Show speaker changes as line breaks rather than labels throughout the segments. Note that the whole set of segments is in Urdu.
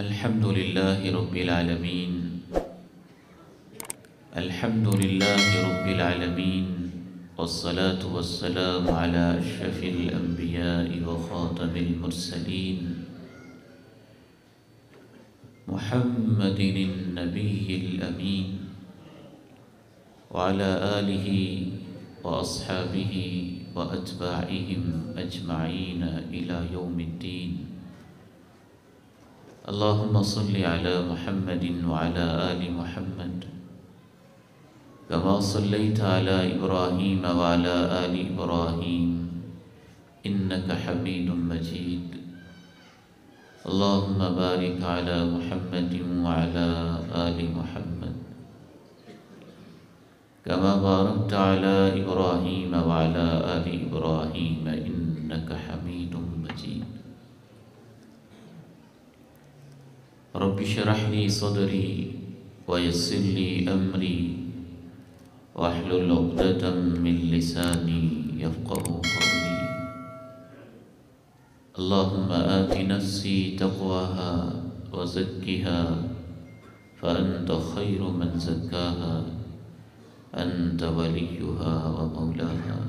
الحمد لله رب العالمين. الحمد لله رب العالمين، والصلاة والسلام على أشرف الأنبياء وخاتم المرسلين محمد النبي الأمين، وعلى آله وأصحابه وأتباعهم أجمعين إلى يوم الدين. اللهم صل على محمد وعلى آل محمد كما صليت على إبراهيم وعلى آل إبراهيم إنك حميد مجيد. اللهم بارك على محمد وعلى آل محمد كما باركت على إبراهيم وعلى آل إبراهيم إنك حميد مجيد. رب اشرح لي صدري ويسر لي أمري واحلل عقدة من لساني يفقهوا قولي. اللهم آت نفسي تقواها وزكها فأنت خير من زكاها أنت وليها ومولاها.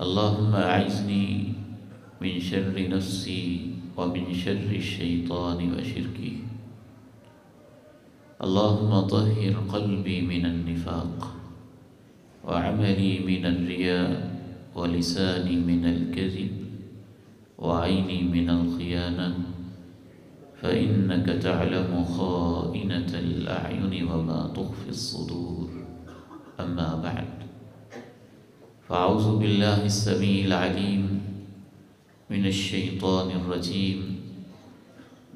اللهم أعذني من شر نفسي ومن شر الشيطان وشركه. اللهم طهر قلبي من النفاق وعملي من الرياء ولساني من الكذب وعيني من الخيانة، فإنك تعلم خائنة الأعين وما تخفي الصدور. أما بعد، فأعوذ بالله السميع العليم من الشيطان الرجيم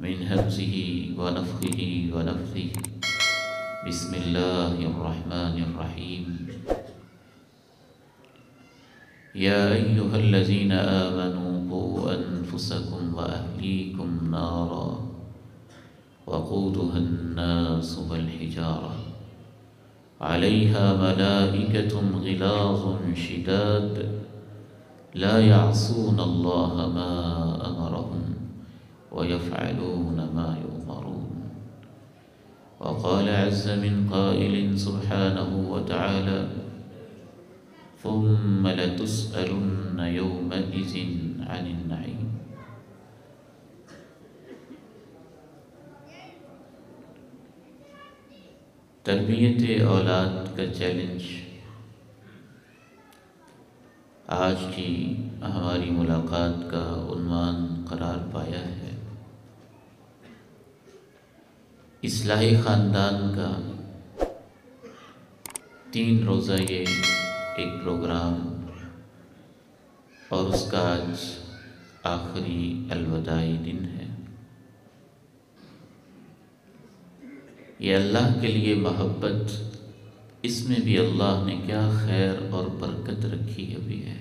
من همزه ونفخه ونفثه. بسم الله الرحمن الرحيم. يا أيها الذين آمنوا قوا أنفسكم وأهليكم نارا وقودها الناس والحجارة عليها ملائكة غلاظ شداد لا يعصون الله ما أمرهم ويفعلون ما يؤمرون. وقال عز من قائل سبحانه وتعالى: ثم لتسألن يومئذ عن النعيم. تربیت اولاد کا چیلنج آج کی ہماری ملاقات کا عنوان قرار پایا ہے. اصلاح خاندان کا 3 روزہ یہ ایک پروگرام اور اس کا آج آخری الوداعی دن ہے. یہ اللہ کے لیے محبت، اس میں بھی اللہ نے کیا خیر اور برکت رکھی ہوئی ہے.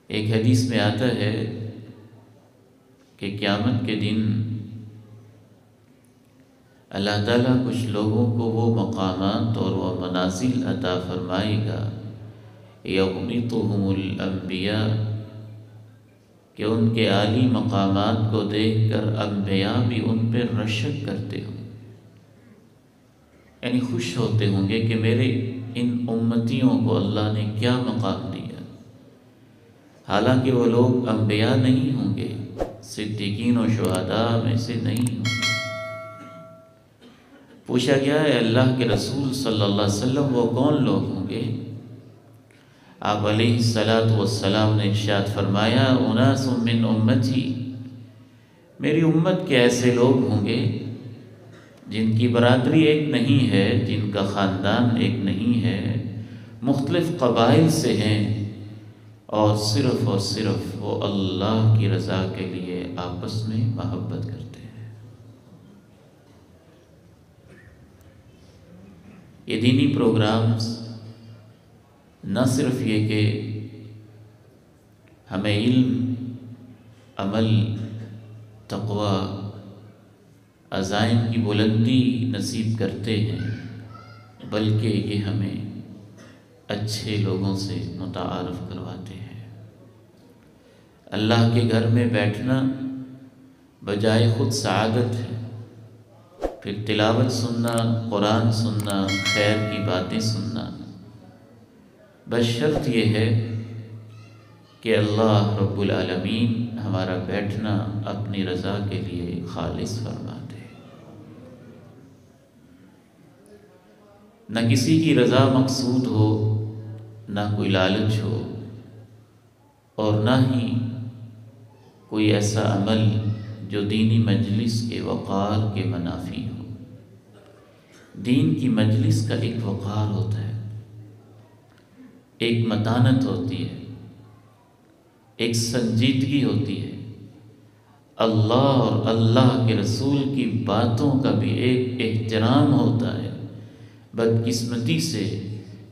ایک حدیث میں آتا ہے کہ قیامت کے دن اللہ تعالیٰ کچھ لوگوں کو وہ مقامات اور وہ منازل عطا فرمائے گا یغمطہم الانبیاء، کہ ان کے عالی مقامات کو دیکھ کر انبیاء بھی ان پہ رشک کرتے ہوں، یعنی خوش ہوتے ہوں گے کہ میرے ان امتیوں کو اللہ نے کیا مقام دیا. حالانکہ وہ لوگ انبیاء نہیں ہوں گے، صدیقین و شہداء میں سے نہیں ہوں گے. پوچھا گیا ہے اللہ کے رسول صلی اللہ علیہ وسلم وہ کون لوگ ہوں گے؟ آپ علیہ السلام نے ارشاد فرمایا: اناس من امتی، میری امت کے ایسے لوگ ہوں گے جن کی برادری ایک نہیں ہے، جن کا خاندان ایک نہیں ہے، مختلف قبائل سے ہیں، اور صرف وہ اللہ کی رضا کے لیے آپس میں محبت کرتے ہیں. یہ دینی پروگرامز نہ صرف یہ کہ ہمیں علم، عمل، تقوی، عزائم کی بلندی نصیب کرتے ہیں، بلکہ یہ ہمیں اچھے لوگوں سے متعارف کرواتے ہیں. اللہ کے گھر میں بیٹھنا بجائے خود سعادت ہے، پھر تلاوت سننا، قرآن سننا، خیر کی باتیں سننا، بس شرط یہ ہے کہ اللہ رب العالمین ہمارا بیٹھنا اپنی رضا کے لیے خالص فرما دے، نہ کسی کی رضا مقصود ہو، نہ کوئی لالچ ہو، اور نہ ہی کوئی ایسا عمل جو دینی مجلس کے وقار کے منافی ہو۔ دین کی مجلس کا ایک وقار ہوتا ہے، ایک متانت ہوتی ہے، ایک سنجیدگی ہوتی ہے، اللہ اور اللہ کے رسول کی باتوں کا بھی ایک احترام ہوتا ہے۔ بدقسمتی سے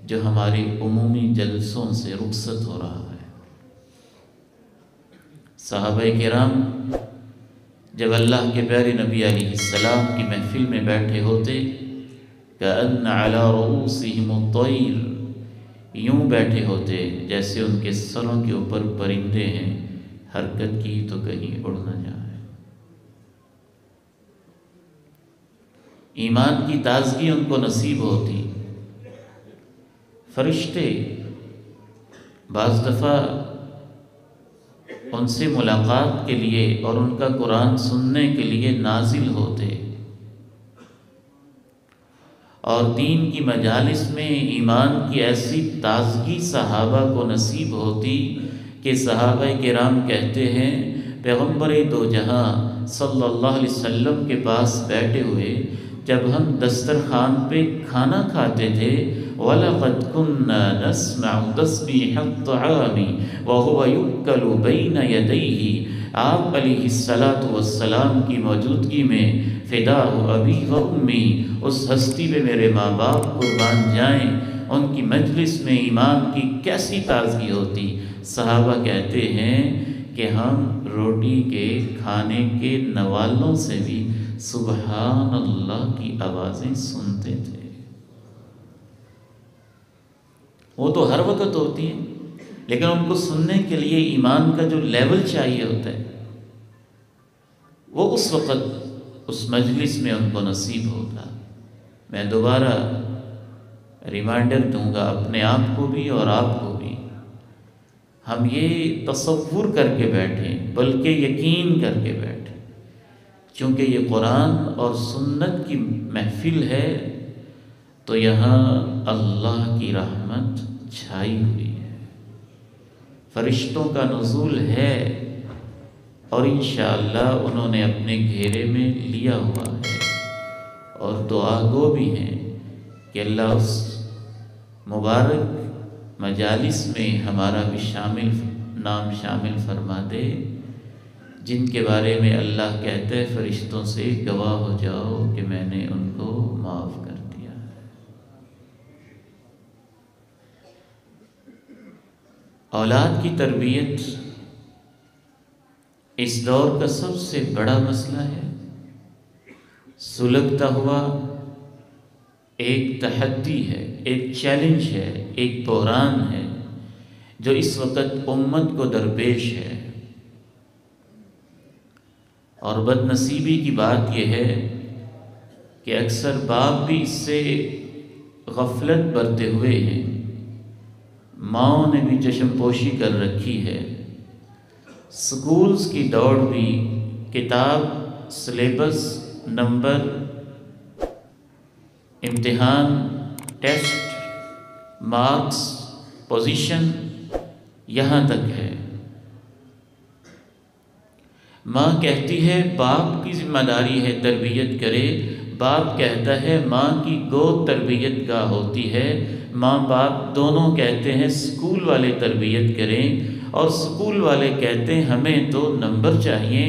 جو ہمارے عمومی جلسوں سے رخصت ہو رہا ہے۔ صحابہ کرام جب اللہ کے پیارے نبی علیہ السلام کی محفل میں بیٹھے ہوتے، کأن علی رؤوسہم الطیر، یوں بیٹھے ہوتے جیسے ان کے سروں کے اوپر پرندے ہیں، حرکت کی تو کہیں اڑ نہ جائے۔ ایمان کی تازگی ان کو نصیب ہوتی۔ فرشتے بعض دفعہ ان سے ملاقات کے لیے اور ان کا قرآن سننے کے لیے نازل ہوتے، اور دین کی مجالس میں ایمان کی ایسی تازگی صحابہ کو نصیب ہوتی کہ صحابہ کرام کہتے ہیں پیغمبر دو جہاں صلی اللہ علیہ وسلم کے پاس بیٹھے ہوئے جب ہم دسترخوان پہ کھانا کھاتے تھے، وَلَقَدْ كُنَّا نَسْمَعُ تَسْبِيحَ الطَّعَامِ وَهُوَ يُؤْكَلُ بَيْنَ يَدَيْهِ، آپ علیہ السلام کی موجودگی میں فِدَاءُ أَبِي وَأُمِّي، اس ہستی پہ میرے ماں باپ قربان جائیں، ان کی مجلس میں ایمان کی کیسی تازگی ہوتی۔ صحابہ کہتے ہیں کہ ہم روٹی کے کھانے کے نوالوں سے بھی سبحان اللہ کی آوازیں سنتے تھے۔ وہ تو ہر وقت ہوتی ہیں، لیکن ان کو سننے کے لیے ایمان کا جو لیول چاہیے ہوتا ہے وہ اس وقت اس مجلس میں ان کو نصیب ہوگا۔ میں دوبارہ ریمائنڈر دوں گا اپنے آپ کو بھی اور آپ کو بھی، ہم یہ تصور کر کے بیٹھیں بلکہ یقین کر کے بیٹھیں، چونکہ یہ قرآن اور سنت کی محفل ہے تو یہاں اللہ کی رحمت چھائی ہوئی ہے، فرشتوں کا نزول ہے، اور انشاءاللہ انہوں نے اپنے گھیرے میں لیا ہوا ہے، اور دعا گو بھی ہیں کہ اللہ اس مبارک مجالس میں ہمارا بھی نام شامل فرما دے، جن کے بارے میں اللہ کہتے ہیں فرشتوں سے گواہ ہو جاؤ کہ میں نے ان کو معاف کر دیا ہے۔ اولاد کی تربیت اس دور کا سب سے بڑا مسئلہ ہے، سلگتا ہوا ایک تحدی ہے، ایک چیلنج ہے، ایک بحران ہے جو اس وقت امت کو درپیش ہے۔ اور بد نصیبی کی بات یہ ہے کہ اکثر باپ بھی اس سے غفلت برتے ہوئے ہیں، ماؤں نے بھی چشم پوشی کر رکھی ہے، سکولز کی دوڑ بھی، کتاب، سلیبس، نمبر، امتحان، ٹیسٹ، مارکس، پوزیشن، یہاں تک ہے۔ ماں کہتی ہے باپ کی ذمہ داری ہے تربیت کرے، باپ کہتا ہے ماں کی گود تربیت گاہ ہوتی ہے، ماں باپ دونوں کہتے ہیں سکول والے تربیت کریں، اور سکول والے کہتے ہیں ہمیں تو نمبر چاہیے،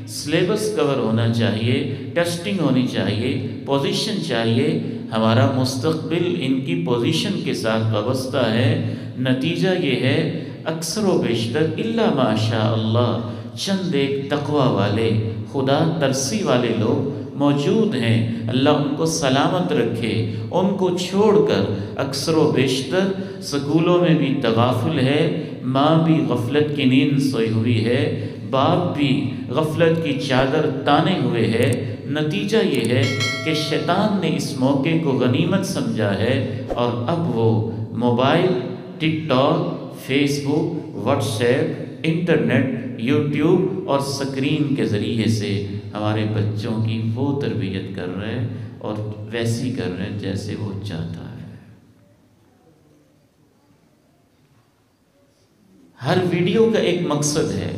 سلیبس کور ہونا چاہیے، ٹیسٹنگ ہونی چاہیے، پوزیشن چاہیے، ہمارا مستقبل ان کی پوزیشن کے ساتھ وابستہ ہے۔ نتیجہ یہ ہے اکثر و بیشتر الا ماشاء اللہ چند ایک تقوی والے، خدا ترسی والے لوگ موجود ہیں، اللہ ان کو سلامت رکھے۔ ان کو چھوڑ کر اکثر و بیشتر سکولوں میں بھی تغافل ہے، ماں بھی غفلت کی نیند سوئی ہوئی ہے، باپ بھی غفلت کی چادر تانے ہوئے ہے۔ نتیجہ یہ ہے کہ شیطان نے اس موقع کو غنیمت سمجھا ہے اور اب وہ موبائل، ٹک ٹاک، فیس بک، واٹس ایپ، انٹرنیٹ، یوٹیوب اور سکرین کے ذریعے سے ہمارے بچوں کی وہ تربیت کر رہے ہیں اور ویسی کر رہے ہیں جیسے وہ چاہتا ہے۔ ہر ویڈیو کا ایک مقصد ہے،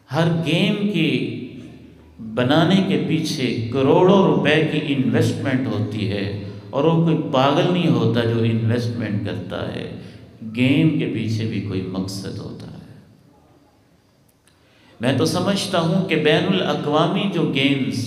ہر گیم کی بنانے کے پیچھے کروڑوں روپے کی انویسٹمنٹ ہوتی ہے، اور وہ کوئی پاگل نہیں ہوتا جو انویسٹمنٹ کرتا ہے، گیم کے پیچھے بھی کوئی مقصد ہوتا ہے۔ میں تو سمجھتا ہوں کہ بین الاقوامی جو گیمز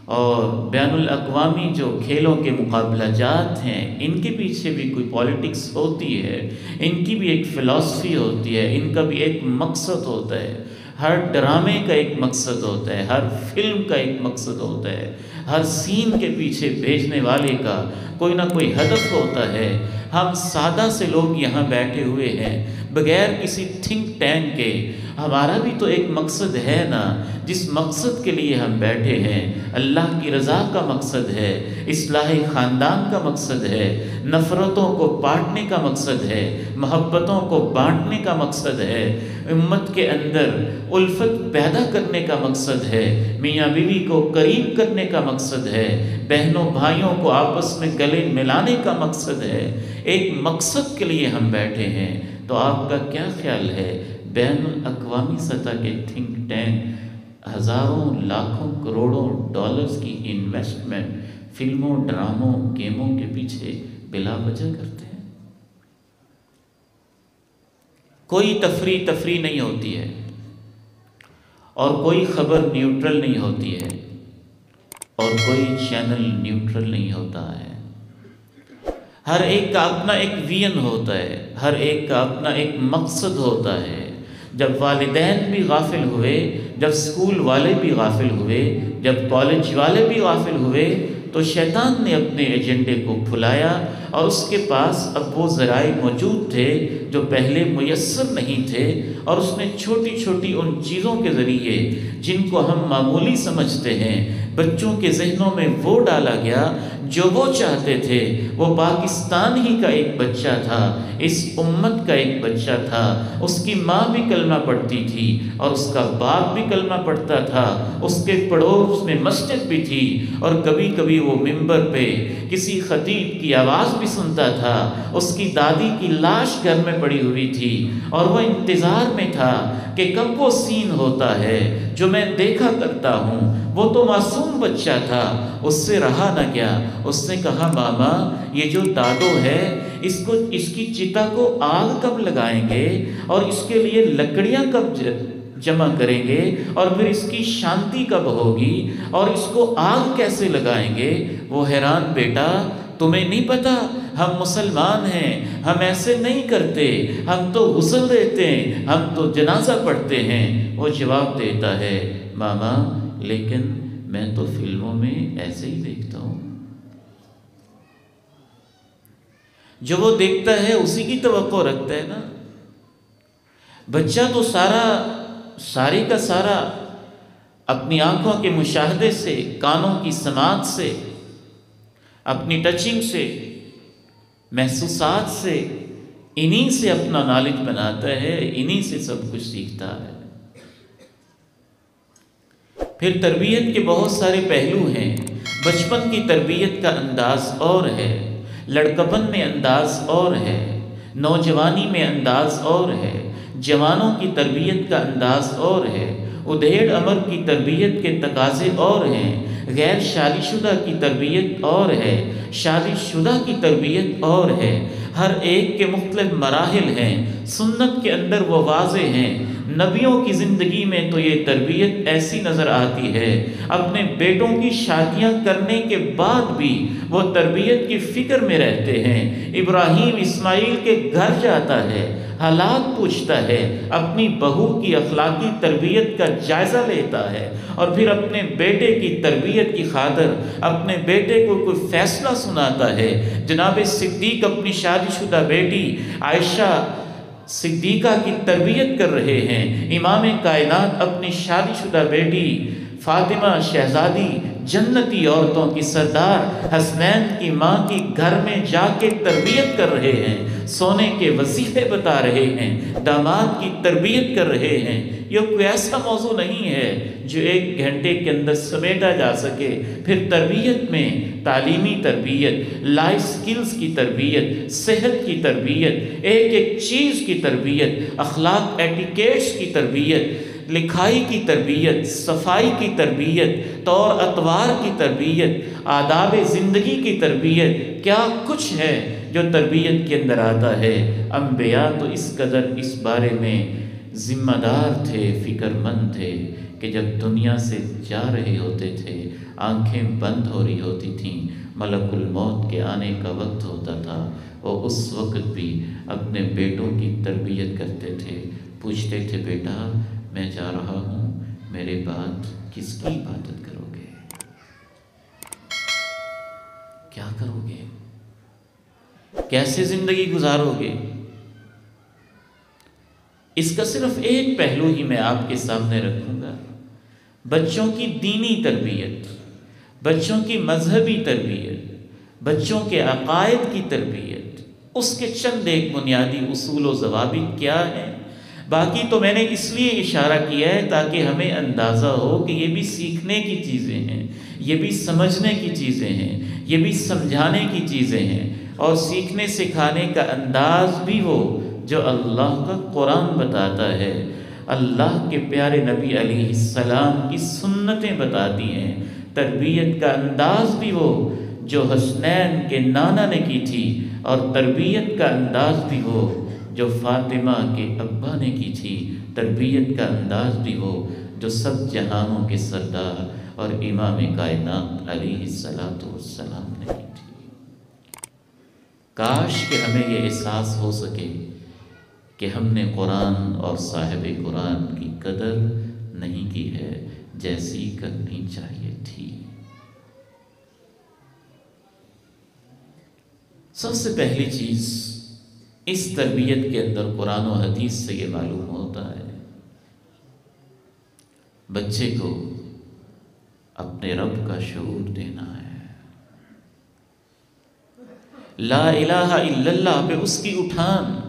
اور بین الاقوامی جو کھیلوں کے مقابلہ جات ہیں، ان کے پیچھے بھی کوئی پالیٹکس ہوتی ہے، ان کی بھی ایک فلسفی ہوتی ہے، ان کا بھی ایک مقصد ہوتا ہے۔ ہر ڈرامے کا ایک مقصد ہوتا ہے، ہر فلم کا ایک مقصد ہوتا ہے، ہر سین کے پیچھے بھیجنے والے کا کوئی نہ کوئی ہدف ہوتا ہے۔ ہم سادہ سے لوگ یہاں بیٹھے ہوئے ہیں بغیر کسی تھنک ٹینک کے، ہمارا بھی تو ایک مقصد ہے نا، جس مقصد کے لیے ہم بیٹھے ہیں۔ اللہ کی رضا کا مقصد ہے، اصلاح خاندان کا مقصد ہے، نفرتوں کو پاٹنے کا مقصد ہے، محبتوں کو بانٹنے کا مقصد ہے، امت کے اندر الفت پیدا کرنے کا مقصد ہے، میاں بیوی کو قریب کرنے کا مقصد ہے، بہنوں بھائیوں کو آپس میں گلے ملانے کا مقصد ہے۔ ایک مقصد کے لیے ہم بیٹھے ہیں۔ تو آپ کا کیا خیال ہے بین الاقوامی سطح کے تھنک ٹینک ہزاروں لاکھوں کروڑوں ڈالرز کی انویسٹمنٹ فلموں، ڈراموں، گیموں کے پیچھے بلا وجہ کرتے ہیں؟ کوئی تفریح نہیں ہوتی ہے، اور کوئی خبر نیوٹرل نہیں ہوتی ہے، اور کوئی چینل نیوٹرل نہیں ہوتا ہے۔ ہر ایک کا اپنا ایک ویژن ہوتا ہے، ہر ایک کا اپنا ایک مقصد ہوتا ہے۔ جب والدین بھی غافل ہوئے، جب سکول والے بھی غافل ہوئے، جب کالج والے بھی غافل ہوئے، تو شیطان نے اپنے ایجنڈے کو پھلایا، اور اس کے پاس اب وہ ذرائع موجود تھے جو پہلے میسر نہیں تھے، اور اس نے چھوٹی چھوٹی ان چیزوں کے ذریعے جن کو ہم معمولی سمجھتے ہیں، بچوں کے ذہنوں میں وہ ڈالا گیا جو وہ چاہتے تھے۔ وہ پاکستان ہی کا ایک بچہ تھا، اس امت کا ایک بچہ تھا، اس کی ماں بھی کلمہ پڑھتی تھی اور اس کا باپ بھی کلمہ پڑھتا تھا، اس کے پڑوس میں مسجد بھی تھی، اور کبھی کبھی وہ ممبر پہ کسی خطیب کی آواز بھی سنتا تھا۔ اس کی دادی کی لاش گھر میں پڑی ہوئی تھی، اور وہ انتظار میں تھا کہ کب وہ سین ہوتا ہے جو میں دیکھا کرتا ہوں۔ وہ تو معصوم بچہ تھا، اس سے رہا نہ گیا۔ اس نے کہا ماما یہ جو دادو ہے اس کی چتا کو آگ کب لگائیں گے، اور اس کے لیے لکڑیاں کب جمع کریں گے، اور پھر اس کی شانتی کب ہوگی، اور اس کو آگ کیسے لگائیں گے؟ وہ حیران، بیٹا تمہیں نہیں پتا ہم مسلمان ہیں، ہم ایسے نہیں کرتے، ہم تو غسل دیتے ہیں، ہم تو جنازہ پڑھتے ہیں۔ وہ جواب دیتا ہے ماما لیکن میں تو فلموں میں ایسے ہی دیکھتا ہوں۔ جو وہ دیکھتا ہے اسی کی توقع رکھتا ہے نا۔ بچہ تو سارے کا سارا اپنی آنکھوں کے مشاہدے سے، کانوں کی سماعت سے، اپنی ٹچنگ سے، محسوسات سے، انہی سے اپنا نالج بناتا ہے، انہی سے سب کچھ سیکھتا ہے۔ پھر تربیت کے بہت سارے پہلو ہیں۔ بچپن کی تربیت کا انداز اور ہے، لڑکپن میں انداز اور ہے، نوجوانی میں انداز اور ہے، جوانوں کی تربیت کا انداز اور ہے، ادھیڑ عمر کی تربیت کے تقاضے اور ہیں، غیر شادی شدہ کی تربیت اور ہے، شادی شدہ کی تربیت اور ہے، ہر ایک کے مختلف مراحل ہیں، سنت کے اندر وہ واضح ہیں۔ نبیوں کی زندگی میں تو یہ تربیت ایسی نظر آتی ہے، اپنے بیٹوں کی شادیاں کرنے کے بعد بھی وہ تربیت کی فکر میں رہتے ہیں۔ ابراہیم اسماعیل کے گھر جاتا ہے، حالات پوچھتا ہے، اپنی بہو کی اخلاقی تربیت کا جائزہ لیتا ہے، اور پھر اپنے بیٹے کی تربیت کی خاطر اپنے بیٹے کو کوئی فیصلہ سناتا ہے۔ جناب صدیق اپنی شادی شدہ بیٹی عائشہ صدیقہ کی تربیت کر رہے ہیں، امام کائنات اپنی شادی شدہ بیٹی فاطمہ شہزادی جنتی عورتوں کی سردار حسنین کی ماں کی گھر میں جا کے تربیت کر رہے ہیں، سونے کے وظیفے بتا رہے ہیں، داماد کی تربیت کر رہے ہیں۔ یہ کوئی ایسا موضوع نہیں ہے جو ایک گھنٹے کے اندر سمیٹا جا سکے۔ پھر تربیت میں تعلیمی تربیت، لائف سکلز کی تربیت، صحت کی تربیت، ایک ایک چیز کی تربیت، اخلاق ایٹیکیٹس کی تربیت، لکھائی کی تربیت، صفائی کی تربیت، طور اطوار کی تربیت، آداب زندگی کی تربیت، کیا کچھ ہے جو تربیت کے اندر آتا ہے۔ انبیاء تو اس قدر اس بارے میں ذمہ دار تھے، فکر مند تھے کہ جب دنیا سے جا رہے ہوتے تھے، آنکھیں بند ہو رہی ہوتی تھیں، ملک الموت کے آنے کا وقت ہوتا تھا، وہ اس وقت بھی اپنے بیٹوں کی تربیت کرتے تھے، پوچھتے تھے بیٹا میں جا رہا ہوں، میرے بعد کس کی عبادت کرو گے، کیا کرو گے، کیسے زندگی گزارو گے۔ اس کا صرف ایک پہلو ہی میں آپ کے سامنے رکھوں گا، بچوں کی دینی تربیت، بچوں کی مذہبی تربیت، بچوں کے عقائد کی تربیت، اس کے چند ایک بنیادی اصول و ضوابط کیا ہیں۔ باقی تو میں نے اس لیے اشارہ کیا ہے تاکہ ہمیں اندازہ ہو کہ یہ بھی سیکھنے کی چیزیں ہیں، یہ بھی سمجھنے کی چیزیں ہیں، یہ بھی سمجھانے کی چیزیں ہیں، اور سیکھنے سکھانے کا انداز بھی وہ جو اللہ کا قرآن بتاتا ہے، اللہ کے پیارے نبی علیہ السلام کی سنتیں بتاتی ہیں۔ تربیت کا انداز بھی وہ جو حسنین کے نانا نے کی تھی، اور تربیت کا انداز بھی وہ جو فاطمہ کے ابا نے کی تھی، تربیت کا انداز بھی وہ جو سب جہانوں کے سردار اور امام کائنات علیہ السلام نے کی تھی۔ کاش کہ ہمیں یہ احساس ہو سکے کہ ہم نے قرآن اور صاحب قرآن کی قدر نہیں کی ہے جیسی کرنی چاہیے تھی۔ سب سے پہلی چیز اس تربیت کے اندر قرآن و حدیث سے یہ معلوم ہوتا ہے، بچے کو اپنے رب کا شعور دینا ہے، لا الہ الا اللہ پہ اس کی اٹھان،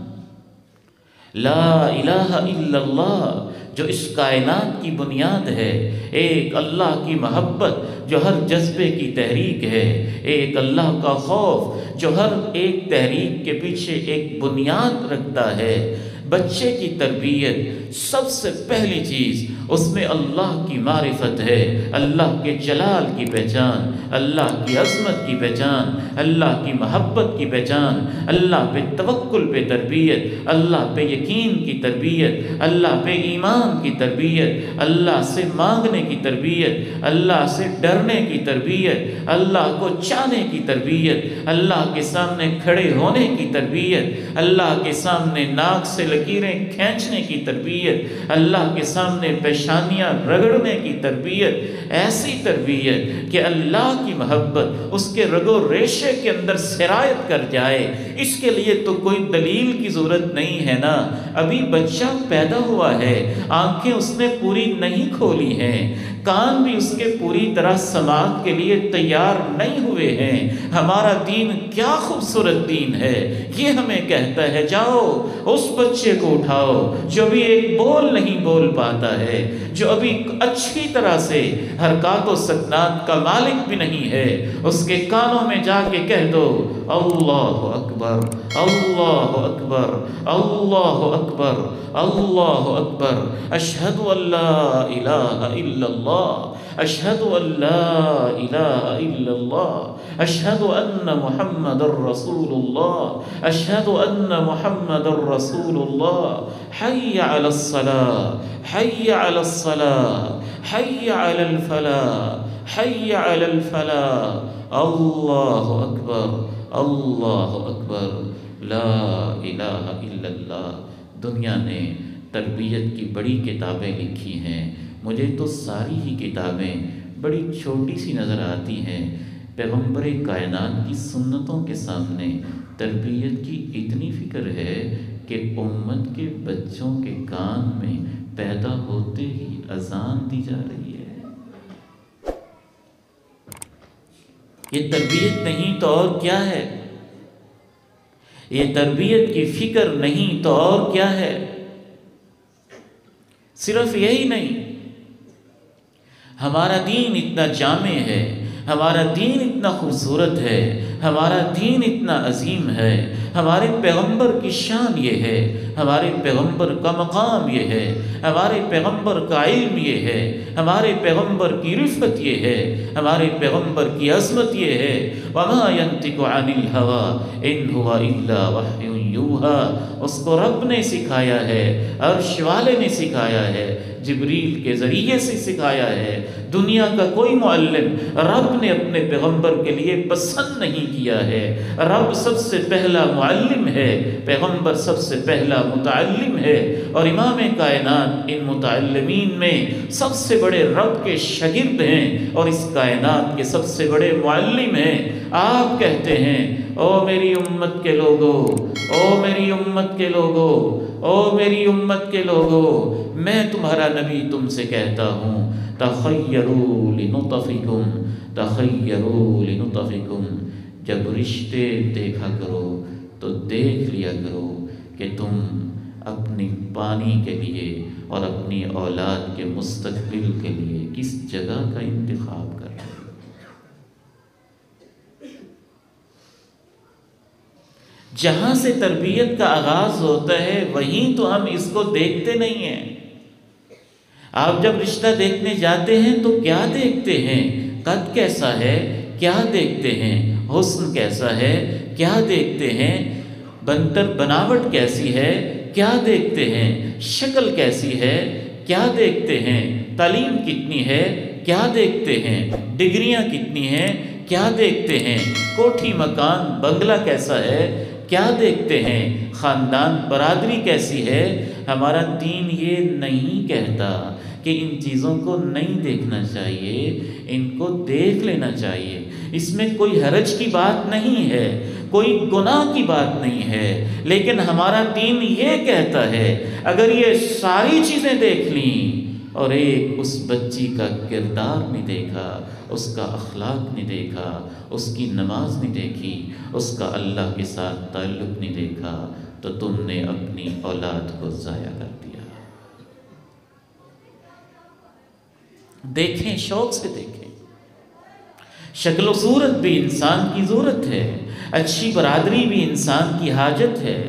لا الہ الا اللہ جو اس کائنات کی بنیاد ہے، ایک اللہ کی محبت جو ہر جذبے کی تحریک ہے، ایک اللہ کا خوف جو ہر ایک تحریک کے پیچھے ایک بنیاد رکھتا ہے۔ بچے کی تربیت سب سے پہلی چیز اس میں اللہ کی معرفت ہے، اللہ کے جلال کی پہچان، اللہ کی عظمت کی پہچان، اللہ کی محبت کی پہچان، اللہ پہ توکل پہ تربیت، اللہ پہ یقین کی تربیت، اللہ پہ ایمان کی تربیت، اللہ سے مانگنے کی تربیت، اللہ سے ڈرنے کی تربیت، اللہ کو چاہنے کی تربیت، اللہ کے سامنے کھڑے ہونے کی تربیت، اللہ کے سامنے ناک سے لکیریں کھینچنے کی تربیت، اللہ کے سامنے پیشانیاں رگڑنے کی تربیت، ایسی تربیت کہ اللہ کی محبت اس کے رگ و ریشے کے اندر سرایت کر جائے۔ اس کے لیے تو کوئی دلیل کی ضرورت نہیں ہے نا، ابھی بچہ پیدا ہوا ہے، آنکھیں اس نے پوری نہیں کھولی ہیں، کان بھی اس کے پوری طرح سماعت کے لیے تیار نہیں ہوئے ہیں۔ ہمارا دین کیا خوبصورت دین ہے، یہ ہمیں کہتا ہے جاؤ اس بچے کو اٹھاؤ جو بھی ایک بول نہیں بول پاتا ہے، جو ابھی اچھی طرح سے حرکات و سکنات کا مالک بھی نہیں ہے، اس کے کانوں میں جا کے کہہ دو اللہ اکبر اللہ اکبر اللہ اکبر اللہ اکبر اشہد ان لا الہ الا اللہ اللہ، اشہد ان لا الہ الا اللہ، اشہد ان محمد الرسول اللہ، اشہد ان محمد الرسول اللہ، حی علی الصلاۃ، حی علی الصلاۃ، حی علی الفلاح، حی علی الفلاح، اللہ اکبر، اللہ اکبر، لا الہ الا اللہ۔ دنیا نے تربیت کی بڑی کتابیں لکھی ہیں، مجھے تو ساری ہی کتابیں بڑی چھوٹی سی نظر آتی ہیں۔ پیغمبر کائنات کی سنتوں کے سامنے تربیت کی اتنی فکر ہے کہ امت کے بچوں کے کان میں پیدا ہوتے ہی اذان دی جا رہی ہے۔ یہ تربیت نہیں تو اور کیا ہے؟ یہ تربیت کی فکر نہیں تو اور کیا ہے؟ صرف یہی نہیں، ہمارا دین اتنا جامع ہے، ہمارا دین اتنا خوبصورت ہے، ہمارا دین اتنا عظیم ہے، ہمارے پیغمبر کی شان یہ ہے، ہمارے پیغمبر کا مقام یہ ہے، ہمارے پیغمبر کا علم یہ ہے، ہمارے پیغمبر کی رفعت یہ ہے، ہمارے پیغمبر کی عظمت یہ ہے۔ وَمَا يَنطِقُ عَنِ الْهَوَىٰ إِنْ هُوَ إِلَّا وَحْيٌ يُوحَىٰ، اس کو رب نے سکھایا ہے، عرش والے نے سکھایا ہے، جبریل کے ذریعے سے سکھایا ہے۔ دنیا کا کوئی معلم رب نے اپنے پیغمبر کے لیے پسند نہیں کیا ہے۔ رب سب سے پہلا معلم ہے، پیغمبر سب سے پہلا متعلم ہے، اور امام کائنات ان متعلمین میں سب سے بڑے رب کے شاگرد ہیں اور اس کائنات کے سب سے بڑے معلم ہیں۔ آپ کہتے ہیں او میری امت کے لوگو، او میری امت کے لوگو، او میری امت کے لوگو، میں تمہارا نبی تم سے کہتا ہوں تخیروا لنطفکم، تخیروا لنطفکم، جب رشتے دیکھا کرو تو دیکھ لیا کرو کہ تم اپنی پانی کے لیے اور اپنی اولاد کے مستقبل کے لیے کس جگہ کا انتخاب کر رہے ہو۔ جہاں سے تربیت کا آغاز ہوتا ہے وہیں تو ہم اس کو دیکھتے نہیں ہیں۔ آپ جب رشتہ دیکھنے جاتے ہیں تو کیا دیکھتے ہیں؟ قد کیسا ہے کیا دیکھتے ہیں؟ حسن کیسا ہے کیا دیکھتے ہیں؟ بناوٹ کیسی ہے کیا دیکھتے ہیں؟ شکل کیسی ہے کیا دیکھتے ہیں؟ تعلیم کتنی ہے کیا دیکھتے ہیں؟ ڈگریاں کتنی ہیں کیا دیکھتے ہیں؟ کوٹھی مکان بنگلہ کیسا ہے کیا دیکھتے ہیں؟ خاندان برادری کیسی ہے؟ ہمارا دین یہ نہیں کہتا کہ ان چیزوں کو نہیں دیکھنا چاہیے، ان کو دیکھ لینا چاہیے۔ اس میں کوئی حرج کی بات نہیں ہے، کوئی گناہ کی بات نہیں ہے، لیکن ہمارا دین یہ کہتا ہے اگر یہ ساری چیزیں دیکھ لیں اور ایک اس بچی کا کردار نہیں دیکھا، اس کا اخلاق نہیں دیکھا، اس کی نماز نہیں دیکھی، اس کا اللہ کے ساتھ تعلق نہیں دیکھا، تو تم نے اپنی اولاد کو ضائع کر دیا۔ دیکھیں، شوق سے دیکھیں۔ شکل و صورت بھی انسان کی ضرورت ہے، اچھی برادری بھی انسان کی حاجت ہے،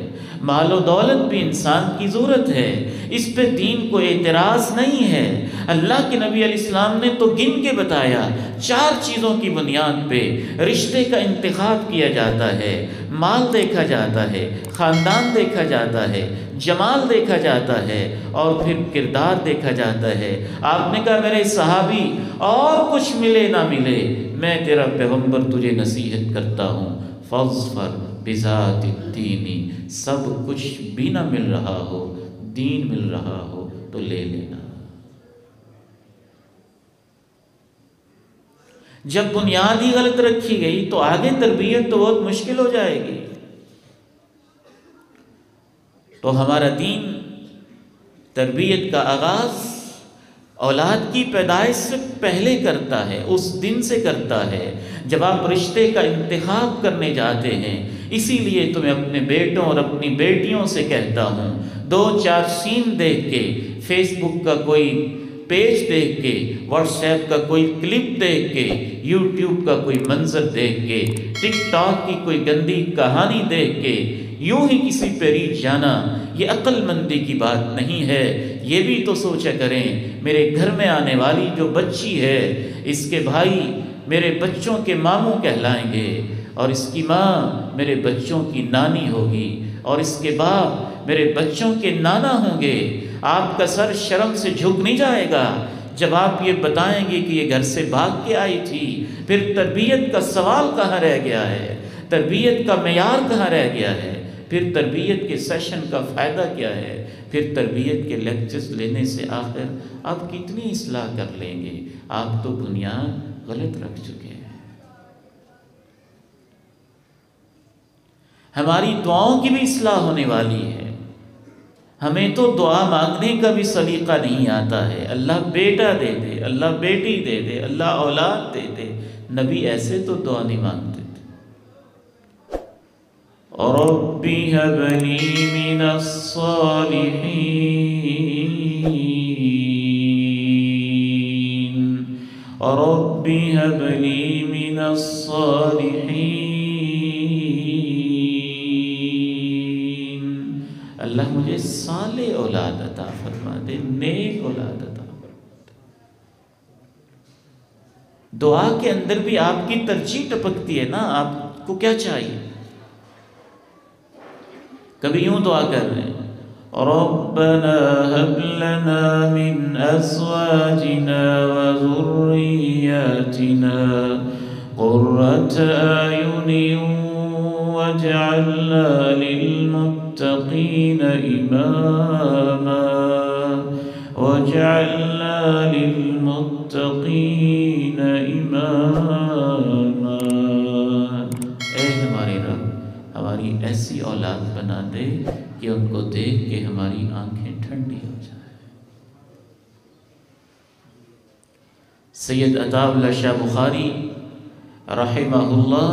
مال و دولت بھی انسان کی ضرورت ہے، اس پہ دین کو اعتراض نہیں ہے۔ اللہ کے نبی علیہ السلام نے تو گن کے بتایا، 4 چیزوں کی بنیاد پہ رشتے کا انتخاب کیا جاتا ہے۔ مال دیکھا جاتا ہے، خاندان دیکھا جاتا ہے، جمال دیکھا جاتا ہے، اور پھر کردار دیکھا جاتا ہے۔ آپ نے کہا میرے صحابی اور کچھ ملے نہ ملے، میں تیرا پیغمبر تجھے نصیحت کرتا ہوں، فاظفر بذات الدین، سب کچھ بھی نہ مل رہا ہو، دین مل رہا ہو تو لے لینا۔ جب بنیاد ہی غلط رکھی گئی تو آگے تربیت تو بہت مشکل ہو جائے گی۔ تو ہمارا دین تربیت کا آغاز اولاد کی پیدائش سے پہلے کرتا ہے، اس دن سے کرتا ہے جب آپ رشتے کا انتخاب کرنے جاتے ہیں۔ اسی لیے تو میں اپنے بیٹوں اور اپنی بیٹیوں سے کہتا ہوں، 2-4 سین دیکھ کے فیس بک کا کوئی پیج دیکھ کے، واٹس ایپ کا کوئی کلپ دیکھ کے، یوٹیوب کا کوئی منظر دیکھ کے، ٹک ٹاک کی کوئی گندی کہانی دیکھ کے یوں ہی کسی پہ ریجھ جانا، یہ عقل مندی کی بات نہیں ہے۔ یہ بھی تو سوچا کریں، میرے گھر میں آنے والی جو بچی ہے، اس کے بھائی میرے بچوں کے ماموں کہلائیں گے، اور اس کی ماں میرے بچوں کی نانی ہوگی، اور اس کے باپ میرے بچوں کے نانا ہوں گے۔ آپ کا سر شرم سے جھک نہیں جائے گا جب آپ یہ بتائیں گے کہ یہ گھر سے بھاگ کے آئی تھی؟ پھر تربیت کا سوال کہاں رہ گیا ہے؟ تربیت کا معیار کہاں رہ گیا ہے؟ پھر تربیت کے سیشن کا فائدہ کیا ہے؟ پھر تربیت کے لیکچرز لینے سے آخر آپ کتنی اصلاح کر لیں گے؟ آپ تو بنیاد غلط رکھ چکے ہیں۔ ہماری دعاؤں کی بھی اصلاح ہونے والی ہے۔ ہمیں تو دعا مانگنے کا بھی سلیقہ نہیں آتا ہے۔ اللہ بیٹا دے دے، اللہ بیٹی دے دے، اللہ اولاد دے دے۔ نبی ایسے تو دعا نہیں مانگتے تھے۔ رب هب لي من الصالحين رب هب لي من الصالحين۔ اللہ مجھے صالح اولاد عطا فرما دے، نیک اولاد عطا فرما دے۔ دعا کے اندر بھی آپ کی ترجیح ٹپکتی ہے نا، آپ کو کیا چاہیے؟ کبھی یوں دعا کر رہے ہیں، ربنا هب لنا من ازواجنا وذرياتنا قرة اعين واجعلنا للمتقين اماما واجعلنا للمتقين اماما۔ اے ہمارے رب، ہماری ایسی اولاد بنا دے کہ ان کو دیکھ کے ہماری آنکھیں ٹھنڈی ہو جائیں۔ سید عطا اللہ شاہ بخاری رحمہ اللہ،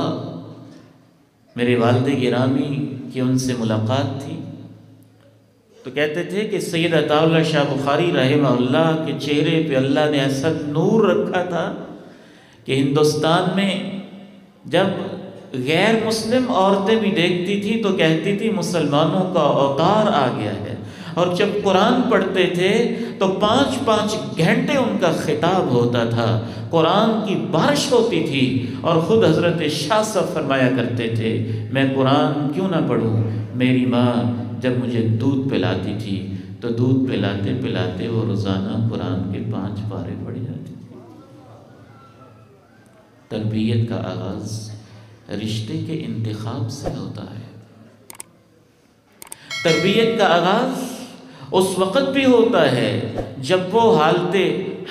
میرے والد گرامی کی ان سے ملاقات تھی تو کہتے تھے کہ سید عطا اللہ شاہ بخاری رحمہ اللہ کے چہرے پہ اللہ نے ایسا نور رکھا تھا کہ ہندوستان میں جب غیر مسلم عورتیں بھی دیکھتی تھی تو کہتی تھی مسلمانوں کا اوتار آ گیا ہے، اور جب قرآن پڑھتے تھے تو 5-5 گھنٹے ان کا خطاب ہوتا تھا، قرآن کی بارش ہوتی تھی، اور خود حضرت شاہ صاحب فرمایا کرتے تھے میں قرآن کیوں نہ پڑھوں، میری ماں جب مجھے دودھ پلاتی تھی تو دودھ پلاتے پلاتے وہ روزانہ قرآن کے 5 پارے پڑھ جاتی تھی۔ تربیت کا آغاز رشتے کے انتخاب سے ہوتا ہے۔ تربیت کا آغاز اس وقت بھی ہوتا ہے جب وہ حالت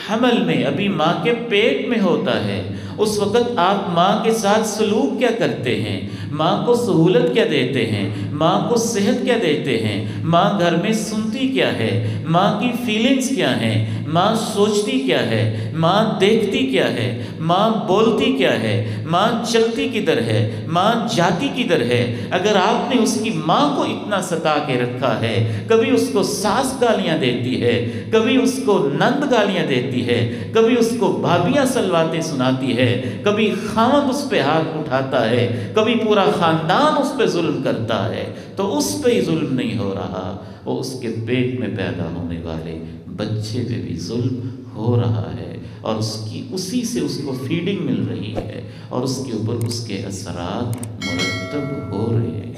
حمل میں ابھی ماں کے پیٹ میں ہوتا ہے۔ اس وقت آپ ماں کے ساتھ سلوک کیا کرتے ہیں، ماں کو سہولت کیا دیتے ہیں، ماں کو صحت کیا دیتے ہیں، ماں گھر میں سنتی کیا ہے، ماں کی فیلنگز کیا ہیں، ماں سوچتی کیا ہے، ماں دیکھتی کیا ہے، ماں بولتی کیا ہے، ماں چلتی کدھر ہے، ماں جاتی کدھر ہے۔ اگر آپ نے اس کی ماں کو اتنا ستا کے رکھا ہے، کبھی اس کو ساس گالیاں دیتی ہے، کبھی اس کو نند گالیاں دیتی ہے، کبھی اس کو بھابیاں سلواتیں سناتی ہے، کبھی خاوند اس پہ ہاتھ اٹھاتا ہے، کبھی پورا خاندان اس پہ ظلم کرتا ہے، تو اس پہ ہی ظلم نہیں ہو رہا، وہ اس کے پیٹ میں پیدا ہونے والے بچے پہ بھی ظلم ہو رہا ہے، اور اسی سے اس کو فیڈنگ مل رہی ہے، اور اس کے اوپر اس کے اثرات مرتب ہو رہے ہیں۔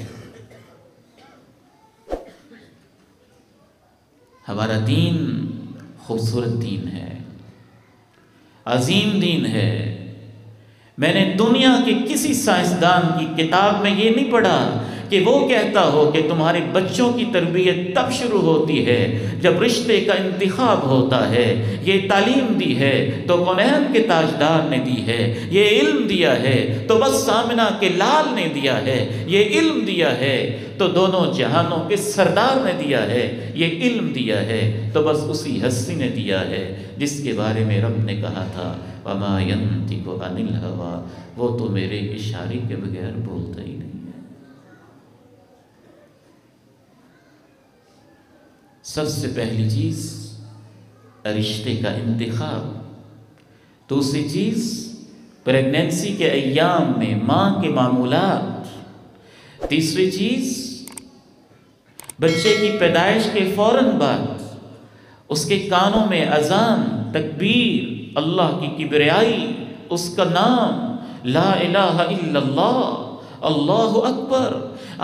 ہمارا دین خوبصورت دین ہے، عظیم دین ہے۔ میں نے دنیا کے کسی سائنسدان کی کتاب میں یہ نہیں پڑھا کہ وہ کہتا ہو کہ تمہارے بچوں کی تربیت تب شروع ہوتی ہے جب رشتے کا انتخاب ہوتا ہے۔ یہ تعلیم دی ہے تو کونین کے تاجدار نے دی ہے، یہ علم دیا ہے تو بس سامنا کے لال نے دیا ہے، یہ علم دیا ہے تو دونوں جہانوں کے سردار نے دیا ہے، یہ علم دیا ہے تو بس اسی ہستی نے دیا ہے جس کے بارے میں رب نے کہا تھا وَمَا يَنْطِقُ عَنِ الْهَوَىٰ، وہ تو میرے اشارے کے بغیر بولتا ہی نہیں ہے۔ سب سے پہلی چیز رشتے کا انتخاب، دوسری چیز پریگنینسی کے ایام میں ماں کے معمولات، تیسری چیز بچے کی پیدائش کے فوراً بعد اس کے کانوں میں اذان، تکبیر، اللہ کی کبریائی، اس کا نام لا الہ الا اللہ، اللہ اکبر۔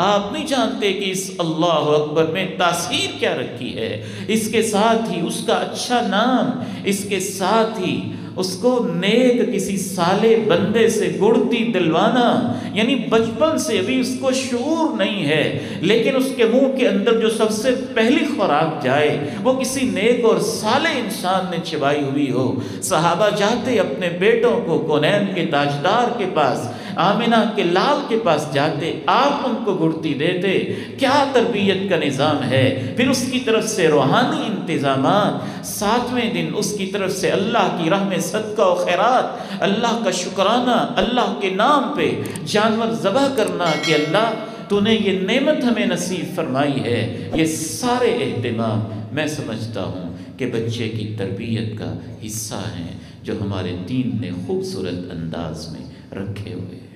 آپ نہیں جانتے کہ اس اللہ اکبر میں تاثیر کیا رکھی ہے۔ اس کے ساتھ ہی اس کا اچھا نام، اس کے ساتھ ہی اس کو نیک کسی صالح بندے سے گڑتی دلوانا، یعنی بچپن سے ابھی اس کو شعور نہیں ہے، لیکن اس کے منہ کے اندر جو سب سے پہلی خوراک جائے وہ کسی نیک اور صالح انسان نے چبائی ہوئی ہو۔ صحابہ جاتے اپنے بیٹوں کو کونین کے تاجدار کے پاس، آمنہ کے لال کے پاس جاتے، آپ ان کو گڑتی دیتے۔ کیا تربیت کا نظام ہے! پھر اس کی طرف سے روحانی انتظامات، 7ویں دن اس کی طرف سے اللہ کی راہ میں صدقہ و خیرات، اللہ کا شکرانہ، اللہ کے نام پہ جانور ذبح کرنا کہ اللہ تو نے یہ نعمت ہمیں نصیب فرمائی ہے۔ یہ سارے اہتمام میں سمجھتا ہوں کہ بچے کی تربیت کا حصہ ہیں، جو ہمارے دین نے خوبصورت انداز میں رکھے ہوئے ہیں۔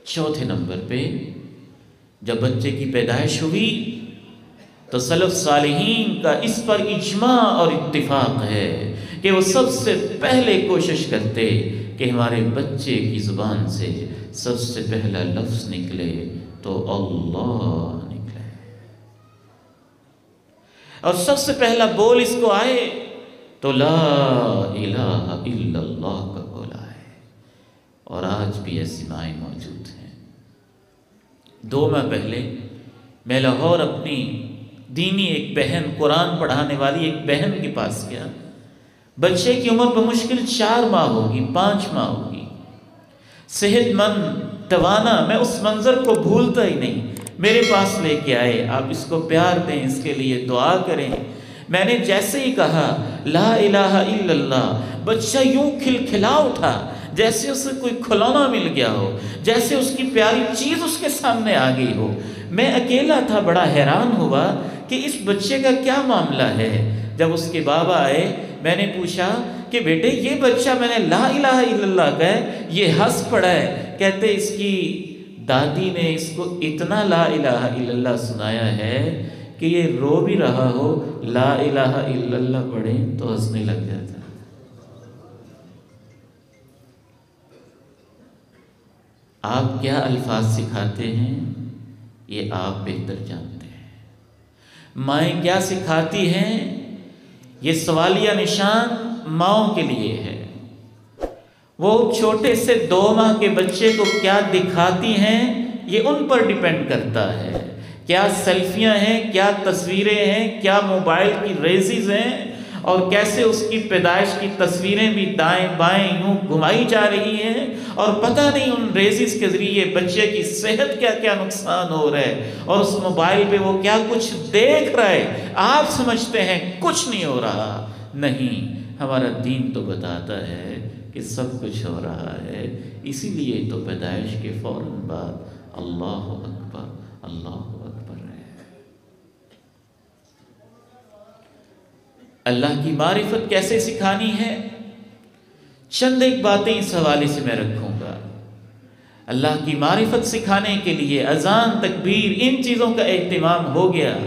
چوتھے نمبر پہ جب بچے کی پیدائش ہوئی تو سلف صالحین کا اس پر اجماع اور اتفاق ہے کہ وہ سب سے پہلے کوشش کرتے کہ ہمارے بچے کی زبان سے سب سے پہلا لفظ نکلے تو اللہ نکلے، اور سب سے پہلا بول اس کو آئے تو لا الہ الا اللہ کا بولا ہے۔ اور آج بھی ایسی مائیں موجود ہیں۔ 2 ماہ پہلے میں لاہور اپنی دینی ایک بہن، قرآن پڑھانے والی ایک بہن کے پاس گیا۔ بچے کی عمر بمشکل 4 ماہ ہوگی، 5 ماہ ہوگی، صحت مند، توانا۔ میں اس منظر کو بھولتا ہی نہیں۔ میرے پاس لے کے آئے، آپ اس کو پیار دیں، اس کے لیے دعا کریں۔ میں نے جیسے ہی کہا لا الہ الا اللہ، بچہ یوں کھلکھلا اٹھا جیسے اسے کوئی کھلونا مل گیا ہو، جیسے اس کی پیاری چیز اس کے سامنے آ گئی ہو۔ میں اکیلا تھا، بڑا حیران ہوا کہ اس بچے کا کیا معاملہ ہے۔ جب اس کے بابا آئے، میں نے پوچھا کہ بیٹے یہ بچہ میں نے لا الہ الا اللہ کہا ہے، یہ ہنس پڑا ہے۔ کہتے اس کی دادی نے اس کو اتنا لا الہ الا اللہ سنایا ہے کہ یہ رو بھی رہا ہو، لا الہ الا اللہ پڑھیں تو ہنسنے لگ جاتا۔ آپ کیا الفاظ سکھاتے ہیں یہ آپ بہتر جانتے ہیں۔ مائیں کیا سکھاتی ہیں یہ سوالیہ نشان ماؤں کے لیے ہے۔ وہ چھوٹے سے 2 ماہ کے بچے کو کیا دکھاتی ہیں یہ ان پر ڈیپینڈ کرتا ہے۔ کیا سیلفیاں ہیں، کیا تصویریں ہیں، کیا موبائل کی ریزز ہیں، اور کیسے اس کی پیدائش کی تصویریں بھی دائیں بائیں یوں گھمائی جا رہی ہیں، اور پتہ نہیں ان ریزز کے ذریعے بچے کی صحت کیا کیا نقصان ہو رہا ہے، اور اس موبائل پہ وہ کیا کچھ دیکھ رہا ہے۔ آپ سمجھتے ہیں کچھ نہیں ہو رہا، نہیں، ہمارا دین تو بتاتا ہے کہ سب کچھ ہو رہا ہے۔ اسی لیے تو پیدائش کے فوراً بعد اللہ اکبر، اللہ اکبر ہے۔ اللہ کی معرفت کیسے سکھانی ہے، چند ایک باتیں اس حوالے سے میں رکھوں گا۔ اللہ کی معرفت سکھانے کے لیے اذان، تکبیر، ان چیزوں کا اہتمام ہو گیا،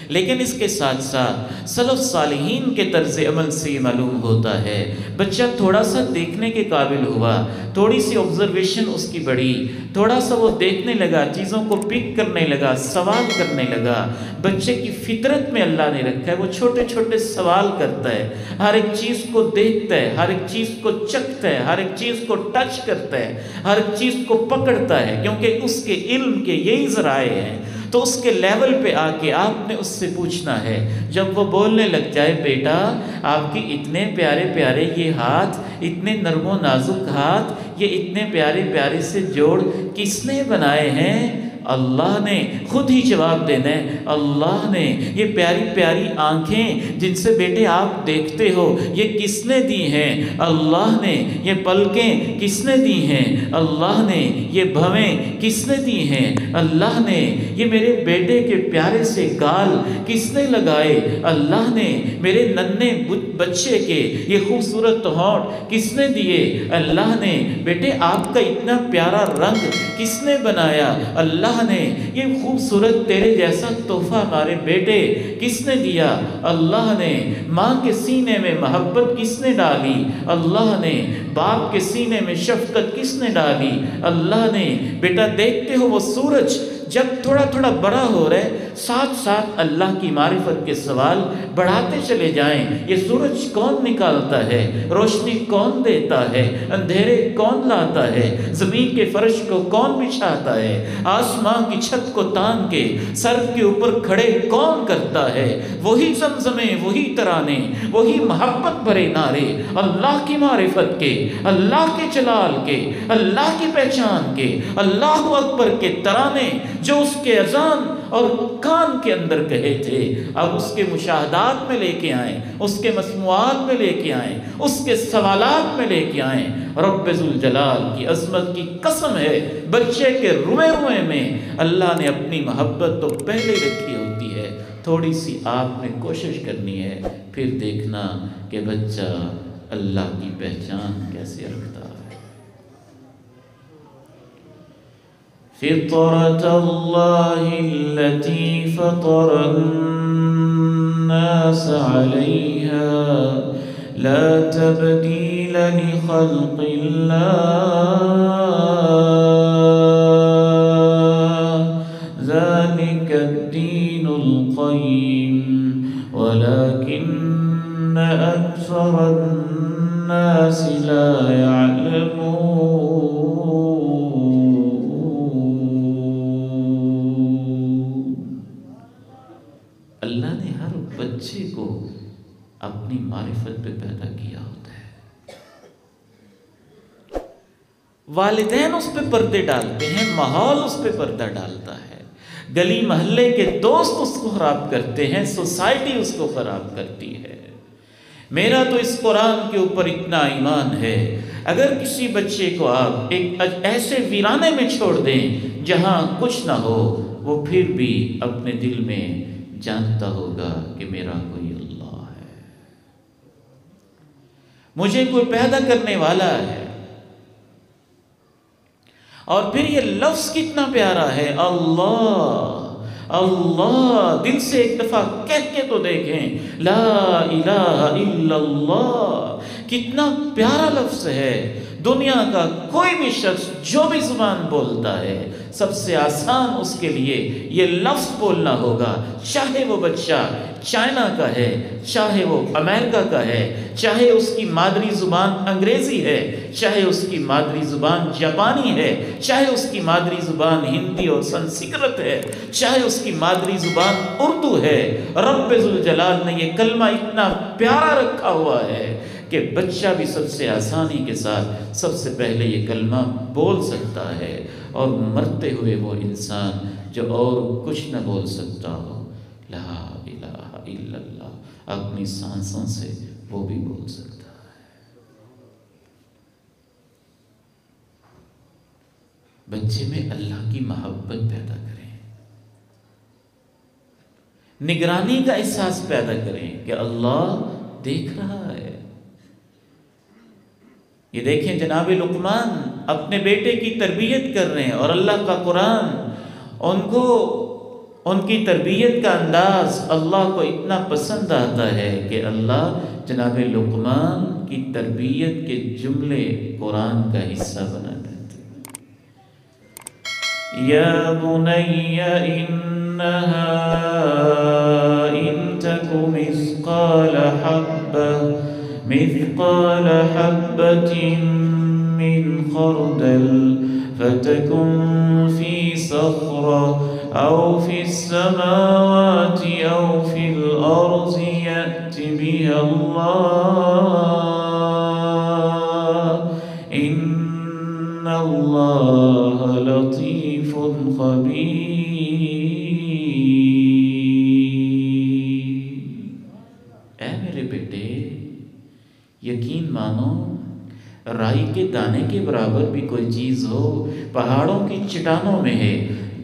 لیکن اس کے ساتھ ساتھ سلف صالحین کے طرز عمل سے یہ معلوم ہوتا ہے، بچہ تھوڑا سا دیکھنے کے قابل ہوا، تھوڑی سی آبزرویشن اس کی بڑھی، تھوڑا سا وہ دیکھنے لگا، چیزوں کو پک کرنے لگا، سوال کرنے لگا۔ بچے کی فطرت میں اللہ نے رکھا ہے، وہ چھوٹے چھوٹے سوال کرتا ہے، ہر ایک چیز کو دیکھتا ہے، ہر ایک چیز کو چکھتا ہے، ہر ایک چیز کو ٹچ کرتا ہے، ہر ایک چیز کو پکڑتا ہے، کیونکہ اس کے علم کے یہی ذرائع ہیں۔ تو اس کے لیول پہ آ کے آپ نے اس سے پوچھنا ہے، جب وہ بولنے لگ جائے بیٹا آپ کی اتنے پیارے پیارے یہ ہاتھ، اتنے نرم و نازک ہاتھ، یہ اتنے پیارے پیارے سے جوڑ کس نے بنائے ہیں؟ اللہ نے خود ہی جواب دینا ہے۔ اللہ نے یہ پیاری پیاری آنکھیں جن سے بیٹے آپ دیکھتے ہو یہ کس نے دی ہیں؟ اللہ نے۔ یہ پلکیں کس نے دی ہیں؟ اللہ نے۔ یہ بھویں کس نے دی ہیں؟ اللہ نے۔ یہ میرے بیٹے کے پیارے سے گال کس نے لگائے؟ اللہ نے۔ میرے ننھے بچے کے یہ خوبصورت ہونٹ کس نے دیے؟ اللہ نے۔ بیٹے آپ کا اتنا پیارا رنگ کس نے بنایا؟ اللہ نے۔ یہ خوبصورت تیرے جیسا تحفہ ہمارے بیٹے کس نے دیا؟ اللہ نے۔ ماں کے سینے میں محبت کس نے ڈالی؟ اللہ نے۔ باپ کے سینے میں شفقت کس نے ڈالی؟ اللہ نے۔ بیٹا دیکھتے ہو وہ سورج جب تھوڑا تھوڑا بڑا ہو رہا ہے، ساتھ ساتھ اللہ کی معرفت کے سوال بڑھاتے چلے جائیں۔ یہ سورج کون نکالتا ہے؟ روشنی کون دیتا ہے؟ اندھیرے کون لاتا ہے؟ زمین کے فرش کو کون بچھاتا ہے؟ آسمان کی چھت کو تان کے سر کے اوپر کھڑے کون کرتا ہے؟ وہی زمزمیں، وہی ترانے، وہی محبت بھرے نعرے، اللہ کی معرفت کے، اللہ کے جلال کے، اللہ کی پہچان کے، اللہ اکبر کے ترانے جو اس کے اذان اور کان کے اندر کہے تھے، اب اس کے مشاہدات میں لے کے آئیں، اس کے مسموعات میں لے کے آئیں، اس کے سوالات میں لے کے آئیں۔ رب ذوالجلال کی عظمت کی قسم ہے، بچے کے روئے روئے میں اللہ نے اپنی محبت تو پہلے رکھی ہوتی ہے، تھوڑی سی آپ نے کوشش کرنی ہے، پھر دیکھنا کہ بچہ اللہ کی پہچان کیسے رکھتا ہے۔ فطرة الله التي فطر الناس عليها لا تبديل لخلق الله ذلك الدين القيم ولكن أكثر الناس لا يعلمون۔ اللہ نے ہر بچے کو اپنی معرفت پہ پیدا کیا ہوتا ہے۔ والدین اس پہ پردے ڈالتے ہیں، ماحول اس پہ پردہ ڈالتا ہے، گلی محلے کے دوست اس کو خراب کرتے ہیں، سوسائٹی اس کو خراب کرتی ہے۔ میرا تو اس قرآن کے اوپر اتنا ایمان ہے، اگر کسی بچے کو آپ ایک ایسے ویرانے میں چھوڑ دیں جہاں کچھ نہ ہو، وہ پھر بھی اپنے دل میں جانتا ہوگا کہ میرا کوئی اللہ ہے، مجھے کوئی پیدا کرنے والا ہے۔ اور پھر یہ لفظ کتنا پیارا ہے، اللہ اللہ، دل سے ایک دفعہ کہہ کے تو دیکھیں، لا الہ الا اللہ، کتنا پیارا لفظ ہے۔ دنیا کا کوئی بھی شخص جو بھی زبان بولتا ہے، سب سے آسان اس کے لیے یہ لفظ بولنا ہوگا، چاہے وہ بچہ چائنا کا ہے، چاہے وہ امریکہ کا ہے، چاہے اس کی مادری زبان انگریزی ہے، چاہے اس کی مادری زبان جاپانی ہے، چاہے اس کی مادری زبان ہندی اور سنسکرت ہے، چاہے اس کی مادری زبان اردو ہے۔ رب ذوالجلال نے یہ کلمہ اتنا پیارا رکھا ہوا ہے کہ بچہ بھی سب سے آسانی کے ساتھ سب سے پہلے یہ کلمہ بول سکتا ہے، اور مرتے ہوئے وہ انسان جو اور کچھ نہ بول سکتا ہو، لا الہ الا اللہ، اپنی سانسوں سے وہ بھی بول سکتا ہے۔ بچے میں اللہ کی محبت پیدا کریں، نگرانی کا احساس پیدا کریں کہ اللہ دیکھ رہا ہے۔ یہ دیکھیں جناب لقمان اپنے بیٹے کی تربیت کر رہے ہیں، اور اللہ کا قرآن ان کی تربیت کا انداز اللہ کو اتنا پسند آتا ہے کہ اللہ جناب لقمان کی تربیت کے جملے قرآن کا حصہ بنا دیتے ہیں۔ یا بنی انہا ان تک مثقال حبة من خردل فتكن في صخرة أو في السماوات أو في الأرض يأت بها الله إن الله لطيف خبير۔ اے میرے بیٹے، یقین مانو رائی کے دانے کے برابر بھی کوئی چیز ہو، پہاڑوں کی چٹانوں میں ہے،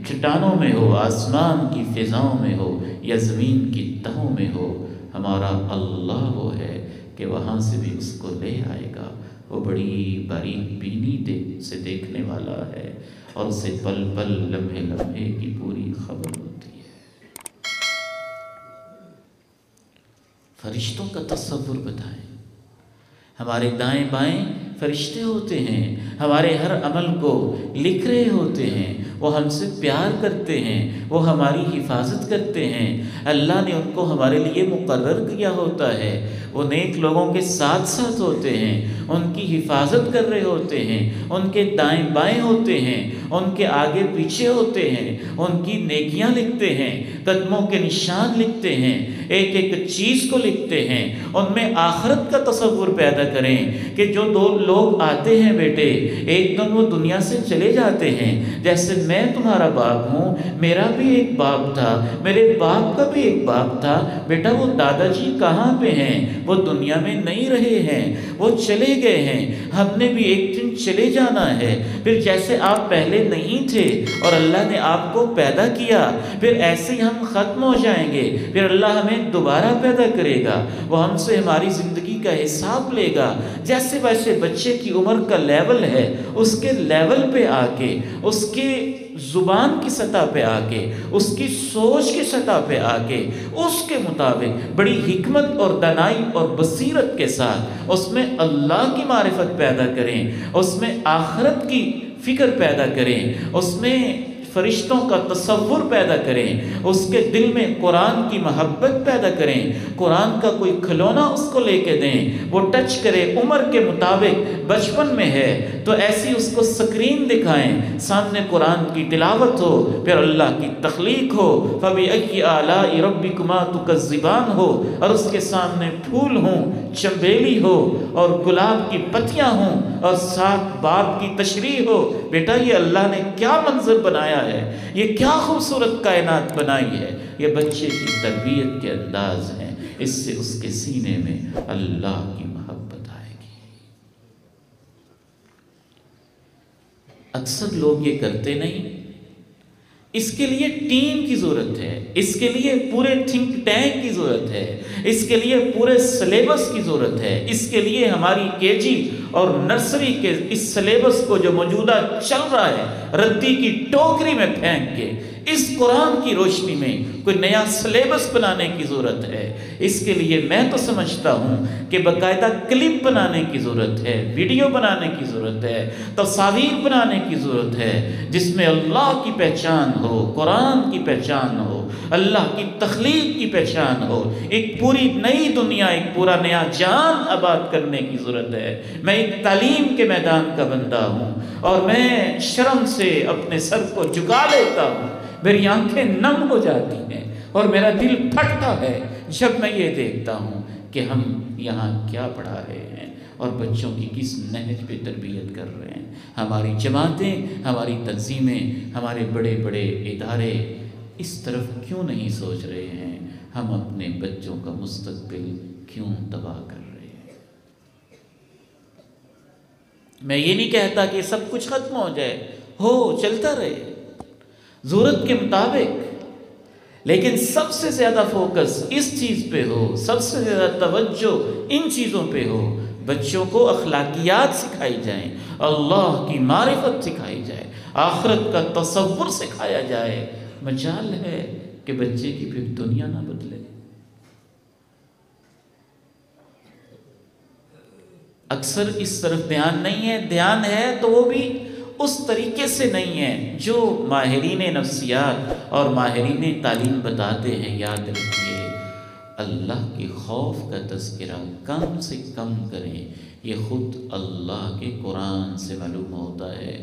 چٹانوں میں ہو، آسمان کی فضاؤں میں ہو یا زمین کی تہوں میں ہو، ہمارا اللہ وہ ہے کہ وہاں سے بھی اس کو لے آئے گا۔ وہ بڑی باریک بینی سے دیکھنے والا ہے اور اسے پل پل لمحے لمحے کی پوری خبر ہوتی ہے۔ فرشتوں کا تصور بتائیں، ہمارے دائیں بائیں فرشتے ہوتے ہیں، ہمارے ہر عمل کو لکھ رہے ہوتے ہیں، وہ ہم سے پیار کرتے ہیں، وہ ہماری حفاظت کرتے ہیں۔ اللہ نے ان کو ہمارے لیے مقرر کیا ہوتا ہے، وہ نیک لوگوں کے ساتھ ساتھ ہوتے ہیں، ان کی حفاظت کر رہے ہوتے ہیں، ان کے دائیں بائیں ہوتے ہیں، ان کے آگے پیچھے ہوتے ہیں، ان کی نیکیاں لکھتے ہیں، قدموں کے نشان لکھتے ہیں، ایک ایک چیز کو لکھتے ہیں۔ ان میں آخرت کا تصور پیدا کریں کہ جو دو لوگ آتے ہیں بیٹے، ایک دن وہ دنیا سے چلے جاتے ہیں، جیسے میں تمہارا باپ ہوں، میرا بھی ایک باپ تھا، میرے باپ کا بھی ایک باپ تھا، بیٹا وہ دادا جی کہاں پہ ہیں؟ وہ دنیا میں نہیں رہے ہیں، وہ چلے گئے ہیں، ہم نے بھی ایک دن چلے جانا ہے۔ پھر جیسے آپ پہلے نہیں تھے اور اللہ نے آپ کو پیدا کیا، پھر ایسے ہی ہم ختم ہو جائیں گے، پھر اللہ ہمیں دوبارہ پیدا کرے گا، وہ ہم سے ہماری زندگی کا حساب لے گا۔ جیسے ویسے بچے کی عمر کا لیول ہے، اس کے لیول پہ آ کے، اس کے زبان کی سطح پہ آ کے، اس کی سوچ کی سطح پہ آ کے، اس کے مطابق بڑی حکمت اور دانائی اور بصیرت کے ساتھ اس میں اللہ کی معرفت پیدا کریں، اس میں آخرت کی فکر پیدا کریں، اس میں فرشتوں کا تصور پیدا کریں، اس کے دل میں قرآن کی محبت پیدا کریں، قرآن کا کوئی کھلونا اس کو لے کے دیں، وہ ٹچ کرے، عمر کے مطابق بچپن میں ہے تو ایسی اس کو سکرین دکھائیں، سامنے قرآن کی تلاوت ہو، پھر اللہ کی تخلیق ہو، فَبِأَيِّ آلَاءِ رَبِّكُمَا تُكَذِّبَانِ ہو، اور اس کے سامنے پھول ہوں، چنبیلی ہو اور گلاب کی پتیاں ہوں اور ساتھ باپ کی تشریح ہو۔ بیٹا یہ اللہ نے کیا منظر بنایا ہے، یہ کیا خوبصورت کائنات بنائی ہے، یہ بچے کی تربیت کے انداز ہیں، اس سے اس کے سینے میں اللہ کی محبت آئے گی۔ اکثر لوگ یہ کرتے نہیں، اس کے لیے ٹیم کی ضرورت ہے، اس کے لیے پورے تھنک ٹینک کی ضرورت ہے، اس کے لیے پورے سلیبس کی ضرورت ہے، اس کے لیے ہماری کے جی اور نرسری کے اس سلیبس کو جو موجودہ چل رہا ہے ردی کی ٹوکری میں پھینک کے اس قرآن کی روشنی میں کوئی نیا سلیبس بنانے کی ضرورت ہے۔ اس کے لیے میں تو سمجھتا ہوں کہ باقاعدہ کلپ بنانے کی ضرورت ہے، ویڈیو بنانے کی ضرورت ہے، تصاویر بنانے کی ضرورت ہے، جس میں اللہ کی پہچان ہو، قرآن کی پہچان ہو، اللہ کی تخلیق کی پہچان ہو، ایک پوری نئی دنیا، ایک پورا نیا جہان آباد کرنے کی ضرورت ہے۔ میں ایک تعلیم کے میدان کا بندہ ہوں اور میں شرم سے اپنے سر کو جھکا لیتا ہوں، میری آنکھیں نم ہو جاتی ہیں اور میرا دل پھٹتا ہے جب میں یہ دیکھتا ہوں کہ ہم یہاں کیا پڑھا رہے ہیں اور بچوں کی کس نہج پہ تربیت کر رہے ہیں۔ ہماری جماعتیں، ہماری تنظیمیں، ہمارے بڑے بڑے ادارے اس طرف کیوں نہیں سوچ رہے ہیں؟ ہم اپنے بچوں کا مستقبل کیوں تباہ کر رہے ہیں؟ میں یہ نہیں کہتا کہ سب کچھ ختم ہو جائے، ہو چلتا رہے ضرورت کے مطابق، لیکن سب سے زیادہ فوکس اس چیز پہ ہو، سب سے زیادہ توجہ ان چیزوں پہ ہو، بچوں کو اخلاقیات سکھائی جائیں، اللہ کی معرفت سکھائی جائے، آخرت کا تصور سکھایا جائے۔ مجال ہے کہ بچے کی پھر دنیا نہ بدلے۔ اکثر اس طرف دھیان نہیں ہے، دھیان ہے تو وہ بھی اس طریقے سے نہیں ہے جو ماہرین نفسیات اور ماہرین تعلیم بتاتے ہیں۔ یاد رکھیے، اللہ کے خوف کا تذکرہ کم سے کم کریں، یہ خود اللہ کے قرآن سے معلوم ہوتا ہے۔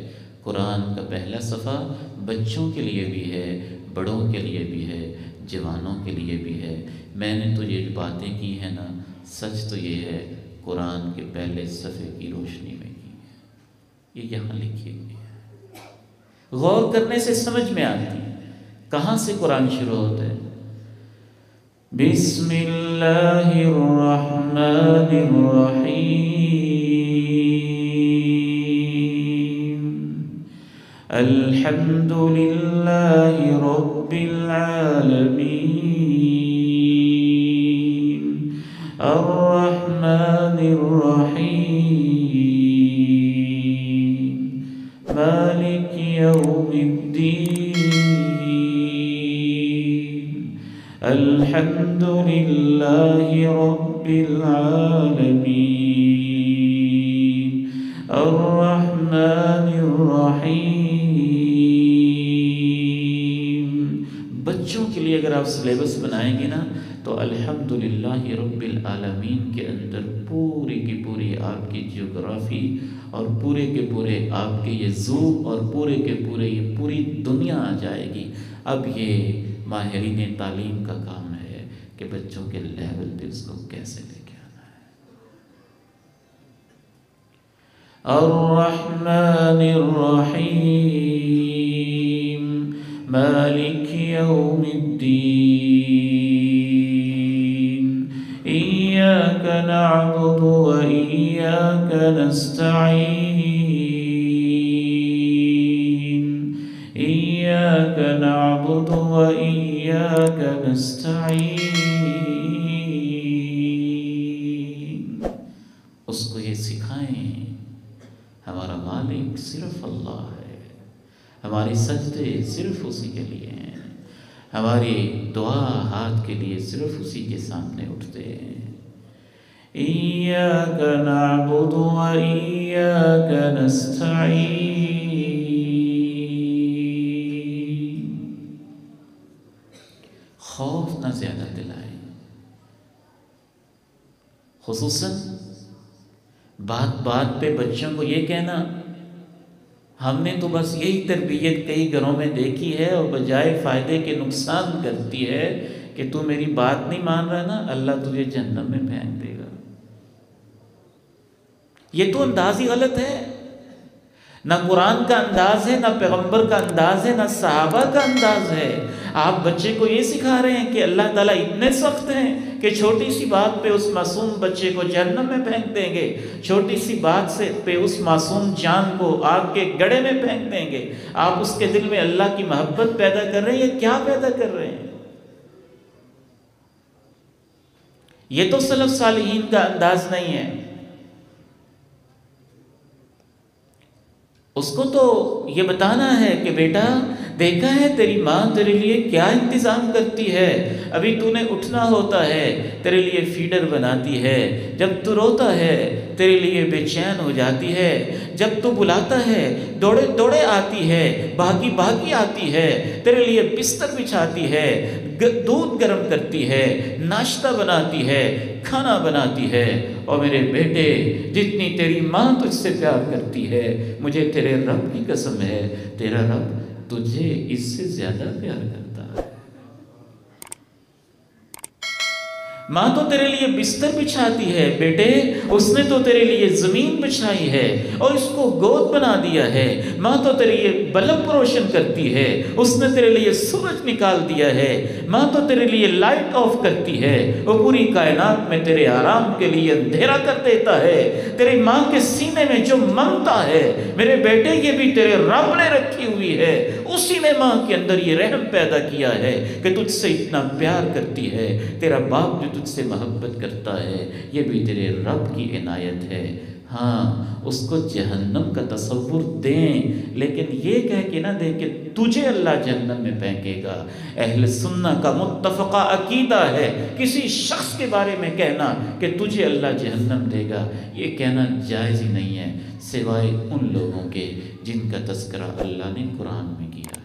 قرآن کا پہلا صفحہ بچوں کے لیے بھی ہے، بڑوں کے لیے بھی ہے، جوانوں کے لیے بھی ہے۔ میں نے تو یہ باتیں کی ہیں نا، سچ تو یہ ہے قرآن کے پہلے صفحے کی روشنی میں کی ہے، یہ یہاں لکھی ہوئی ہے۔ غور کرنے سے سمجھ میں آتی ہے۔ کہاں سے قرآن شروع ہوتا ہے؟ بسم اللہ الرحمن الرحیم الحمد للہ رب العالمین الرحمن الرحیم مالک یوم الدین الحمد للہ رب العالمین الرحمن الرحیم۔ بچوں کے لیے اگر آپ سلیبس بنائیں گے نا تو الحمدللہ رب العالمین کے اندر پوری کی پوری آپ کی جیوگرافی اور پورے کے پورے آپ کے یہ ذوق اور پورے کے پورے یہ پوری دنیا آ جائے گی۔ اب یہ ماہرین تعلیم کا کام ہے کہ بچوں کے لیول پہ اس کو کیسے لے کے آنا ہے۔ الرحمن الرحیم مالک یوم الدین ایاک نعبد و ایاک نستعین ایاک نعبد و ایاک نستعین۔ اس کو یہ سکھائیں ہمارا مالک صرف اللہ ہے، ہماری سجدے صرف اسی کے لیے ہیں، ہماری دعا ہاتھ کے لیے صرف اسی کے سامنے اٹھتے ہیں۔ ایاک نعبد و ایاک نستعین۔ خوف نہ زیادہ دلائیں، خصوصاً بات بات پہ بچوں کو یہ کہنا ہم نے تو بس یہی تربیت کئی گھروں میں دیکھی ہے اور بجائے فائدے کے نقصان کرتی ہے کہ تو میری بات نہیں مان رہا نا اللہ تجھے جہنم میں پھینک دے گا۔ یہ تو انداز ہی غلط ہے، نہ قرآن کا انداز ہے، نہ پیغمبر کا انداز ہے، نہ صحابہ کا انداز ہے۔ آپ بچے کو یہ سکھا رہے ہیں کہ اللہ تعالیٰ اتنے سخت ہیں کہ چھوٹی سی بات پہ اس معصوم بچے کو جہنم میں پھینک دیں گے، چھوٹی سی بات سے پہ اس معصوم جان کو آگ کے گڑھے میں پھینک دیں گے۔ آپ اس کے دل میں اللہ کی محبت پیدا کر رہے ہیں، یہ کیا پیدا کر رہے ہیں؟ یہ تو سلف صالحین کا انداز نہیں ہے۔ اس کو تو یہ بتانا ہے کہ بیٹا دیکھا ہے تیری ماں تیرے لیے کیا انتظام کرتی ہے، ابھی تو نے اٹھنا ہوتا ہے تیرے لیے فیڈر بناتی ہے، جب تو روتا ہے تیرے لیے بے چین ہو جاتی ہے، جب تو بلاتا ہے دوڑے دوڑے آتی ہے، بھاگی بھاگی آتی ہے، تیرے لیے بستر بچھاتی ہے، دودھ گرم کرتی ہے، ناشتہ بناتی ہے، کھانا بناتی ہے۔ اور میرے بیٹے جتنی تیری ماں تجھ سے پیار کرتی ہے، مجھے تیرے رب کی قسم ہے تیرا رب تجھے اس سے زیادہ پیار کرتا ہے۔ ماں تو تیرے لیے بستر بچھاتی ہے بیٹے، اس نے تو تیرے لیے زمین بچھائی ہے اور اس کو گود بنا دیا ہے۔ ماں تو تیرے لیے بلب روشن کرتی ہے، اس نے تیرے لیے سورج نکال دیا ہے۔ ماں تو تیرے لیے لائٹ آف کرتی ہے، وہ پوری کائنات میں تیرے آرام کے لیے اندھیرا کر دیتا ہے۔ تیری ماں کے سینے میں جو ممتا ہے میرے بیٹے یہ بھی تیرے رب نے رکھی ہوئی ہے، اسی نے ماں کے اندر یہ رحم پیدا کیا ہے کہ تجھ سے اتنا پیار کرتی ہے۔ تیرا باپ جو تجھ سے محبت کرتا ہے یہ بھی تیرے رب کی عنایت ہے۔ ہاں اس کو جہنم کا تصور دیں لیکن یہ کہہ کے نہ دیں کہ تجھے اللہ جہنم میں پھینکے گا۔ اہل سنہ کا متفقہ عقیدہ ہے کسی شخص کے بارے میں کہنا کہ تجھے اللہ جہنم دے گا، یہ کہنا جائز ہی نہیں ہے سوائے ان لوگوں کے جن کا تذکرہ اللہ نے قرآن میں کیا ہے۔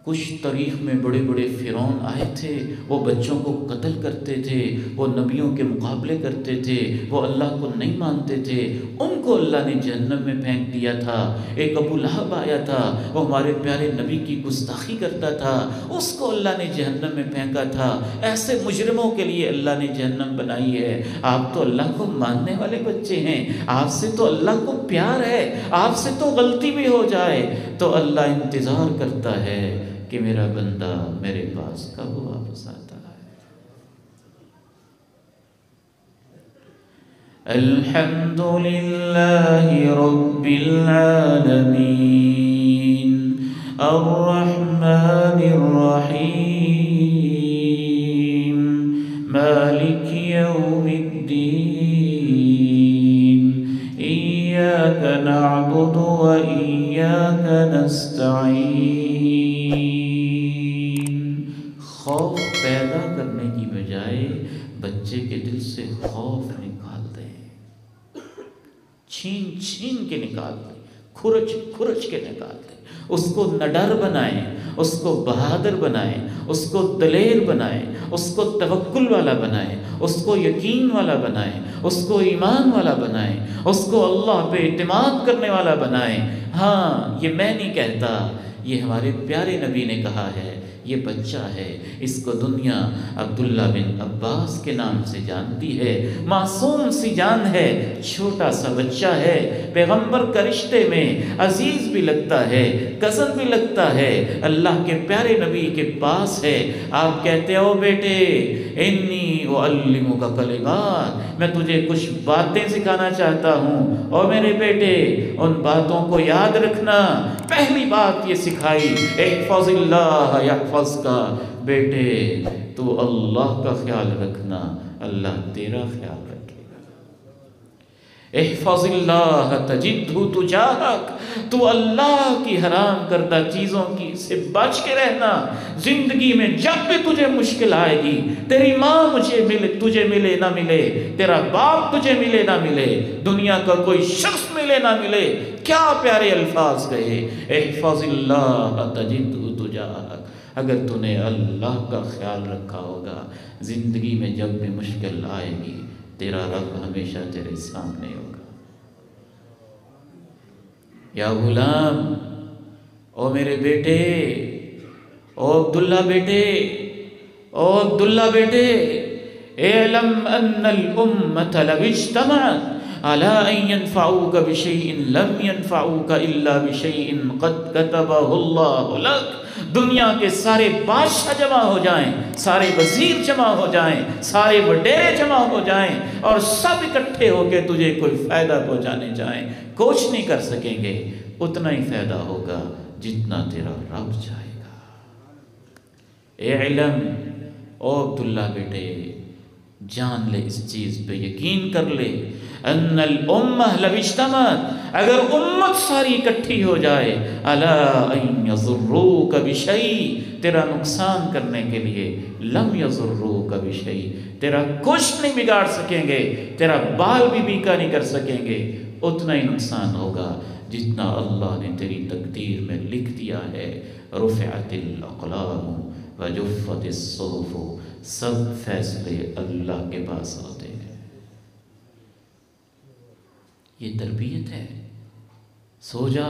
کچھ تاریخ میں بڑے بڑے فرعون آئے تھے، وہ بچوں کو قتل کرتے تھے، وہ نبیوں کے مقابلے کرتے تھے، وہ اللہ کو نہیں مانتے تھے، ان کو اللہ نے جہنم میں پھینک دیا تھا۔ ایک ابو لہب آیا تھا، وہ ہمارے پیارے نبی کی گستاخی کرتا تھا، اس کو اللہ نے جہنم میں پھینکا تھا۔ ایسے مجرموں کے لیے اللہ نے جہنم بنائی ہے۔ آپ تو اللہ کو ماننے والے بچے ہیں، آپ سے تو اللہ کو پیار ہے، آپ سے تو غلطی بھی ہو جائے تو اللہ انتظار کرتا ہے کہ میرا بندہ میرے پاس کب واپس آتا ہے۔ الحمد للہ رب العالمین الرحمن الرحیم مالک یوم الدین ایاک نعبد و ایاک نستعین۔ خوف پیدا کرنے کی بجائے بچے کے دل سے خوف نکال دیں، چھین چھین کے نکال دیں، کھرچ کھرچ کے نکال دیں۔ اس کو نڈر بنائیں، اس کو بہادر بنائیں، اس کو دلیر بنائیں، اس کو توکل والا بنائیں، اس کو یقین والا بنائیں، اس کو ایمان والا بنائیں، اس کو اللہ پہ اعتماد کرنے والا بنائیں۔ ہاں، یہ میں نہیں کہتا، یہ ہمارے پیارے نبی نے کہا ہے۔ یہ بچہ ہے، اس کو دنیا عبداللہ بن عباس کے نام سے جانتی ہے، معصوم سی جان ہے، چھوٹا سا بچہ ہے، پیغمبر کا رشتے میں عزیز بھی لگتا ہے، کزن بھی لگتا ہے، اللہ کے پیارے نبی کے پاس ہے۔ آپ کہتے ہو بیٹے انی اعلمک کلمات، میں تجھے کچھ باتیں سکھانا چاہتا ہوں، اور میرے بیٹے ان باتوں کو یاد رکھنا۔ پہلی بات یہ سکھائی، احفظ اللہ یحفظ کا، بیٹے تو اللہ کا خیال رکھنا، اللہ تیرا خیال رکھے گا۔ احفظ اللہ تجدہ تجاہک، تو اللہ کی حرام کردہ چیزوں کی سے بچ کے رہنا۔ زندگی میں جب بھی تجھے مشکل آئے گی، تیری ماں تجھے ملے نہ ملے، تیرا باپ تجھے ملے نہ ملے، دنیا کا کوئی شخص ملے نہ ملے، کیا پیارے الفاظ کہے، احفظ اللہ تجدہ تجاہک۔ اگر تو نے اللہ کا خیال رکھا ہوگا، زندگی میں جب بھی مشکل آئے گی، تیرا رب ہمیشہ تیرے سامنے ہوگا۔ یا غلام، او میرے بیٹے، او عبداللہ بیٹے، او عبداللہ بیٹے، اعلم ان الامت لو اجتمعت على ان ينفعوك بشيء لم ينفعوك الا بشيء قد كتبه الله لك۔ دنیا کے سارے بادشاہ جمع ہو جائیں، سارے وزیر جمع ہو جائیں، سارے وڈیرے جمع ہو جائیں، اور سب اکٹھے ہو کے تجھے کوئی فائدہ پہنچانے جائیں، کچھ نہیں کر سکیں گے۔ اتنا ہی فائدہ ہوگا جتنا تیرا رب چاہے گا۔ اعلم، او عبداللہ بیٹے، جان لے، اس چیز پہ یقین کر لے، ان الامہ لو اجتمعت، اگر امت ساری اکٹھی ہو جائے، الا ان یضروک بشیء، تیرا نقصان کرنے کے لیے، لم یضروک بشیء، تیرا کچھ نہیں بگاڑ سکیں گے، تیرا بال بھی بیکا نہیں کر سکیں گے، اتنا ہی نقصان ہوگا جتنا اللہ نے تیری تقدیر میں لکھ دیا ہے۔ رفعت الاقلام وجفت الصحف، سب فیصلے اللہ کے پاس ہوتے ہیں۔ یہ تربیت ہے۔ سو جا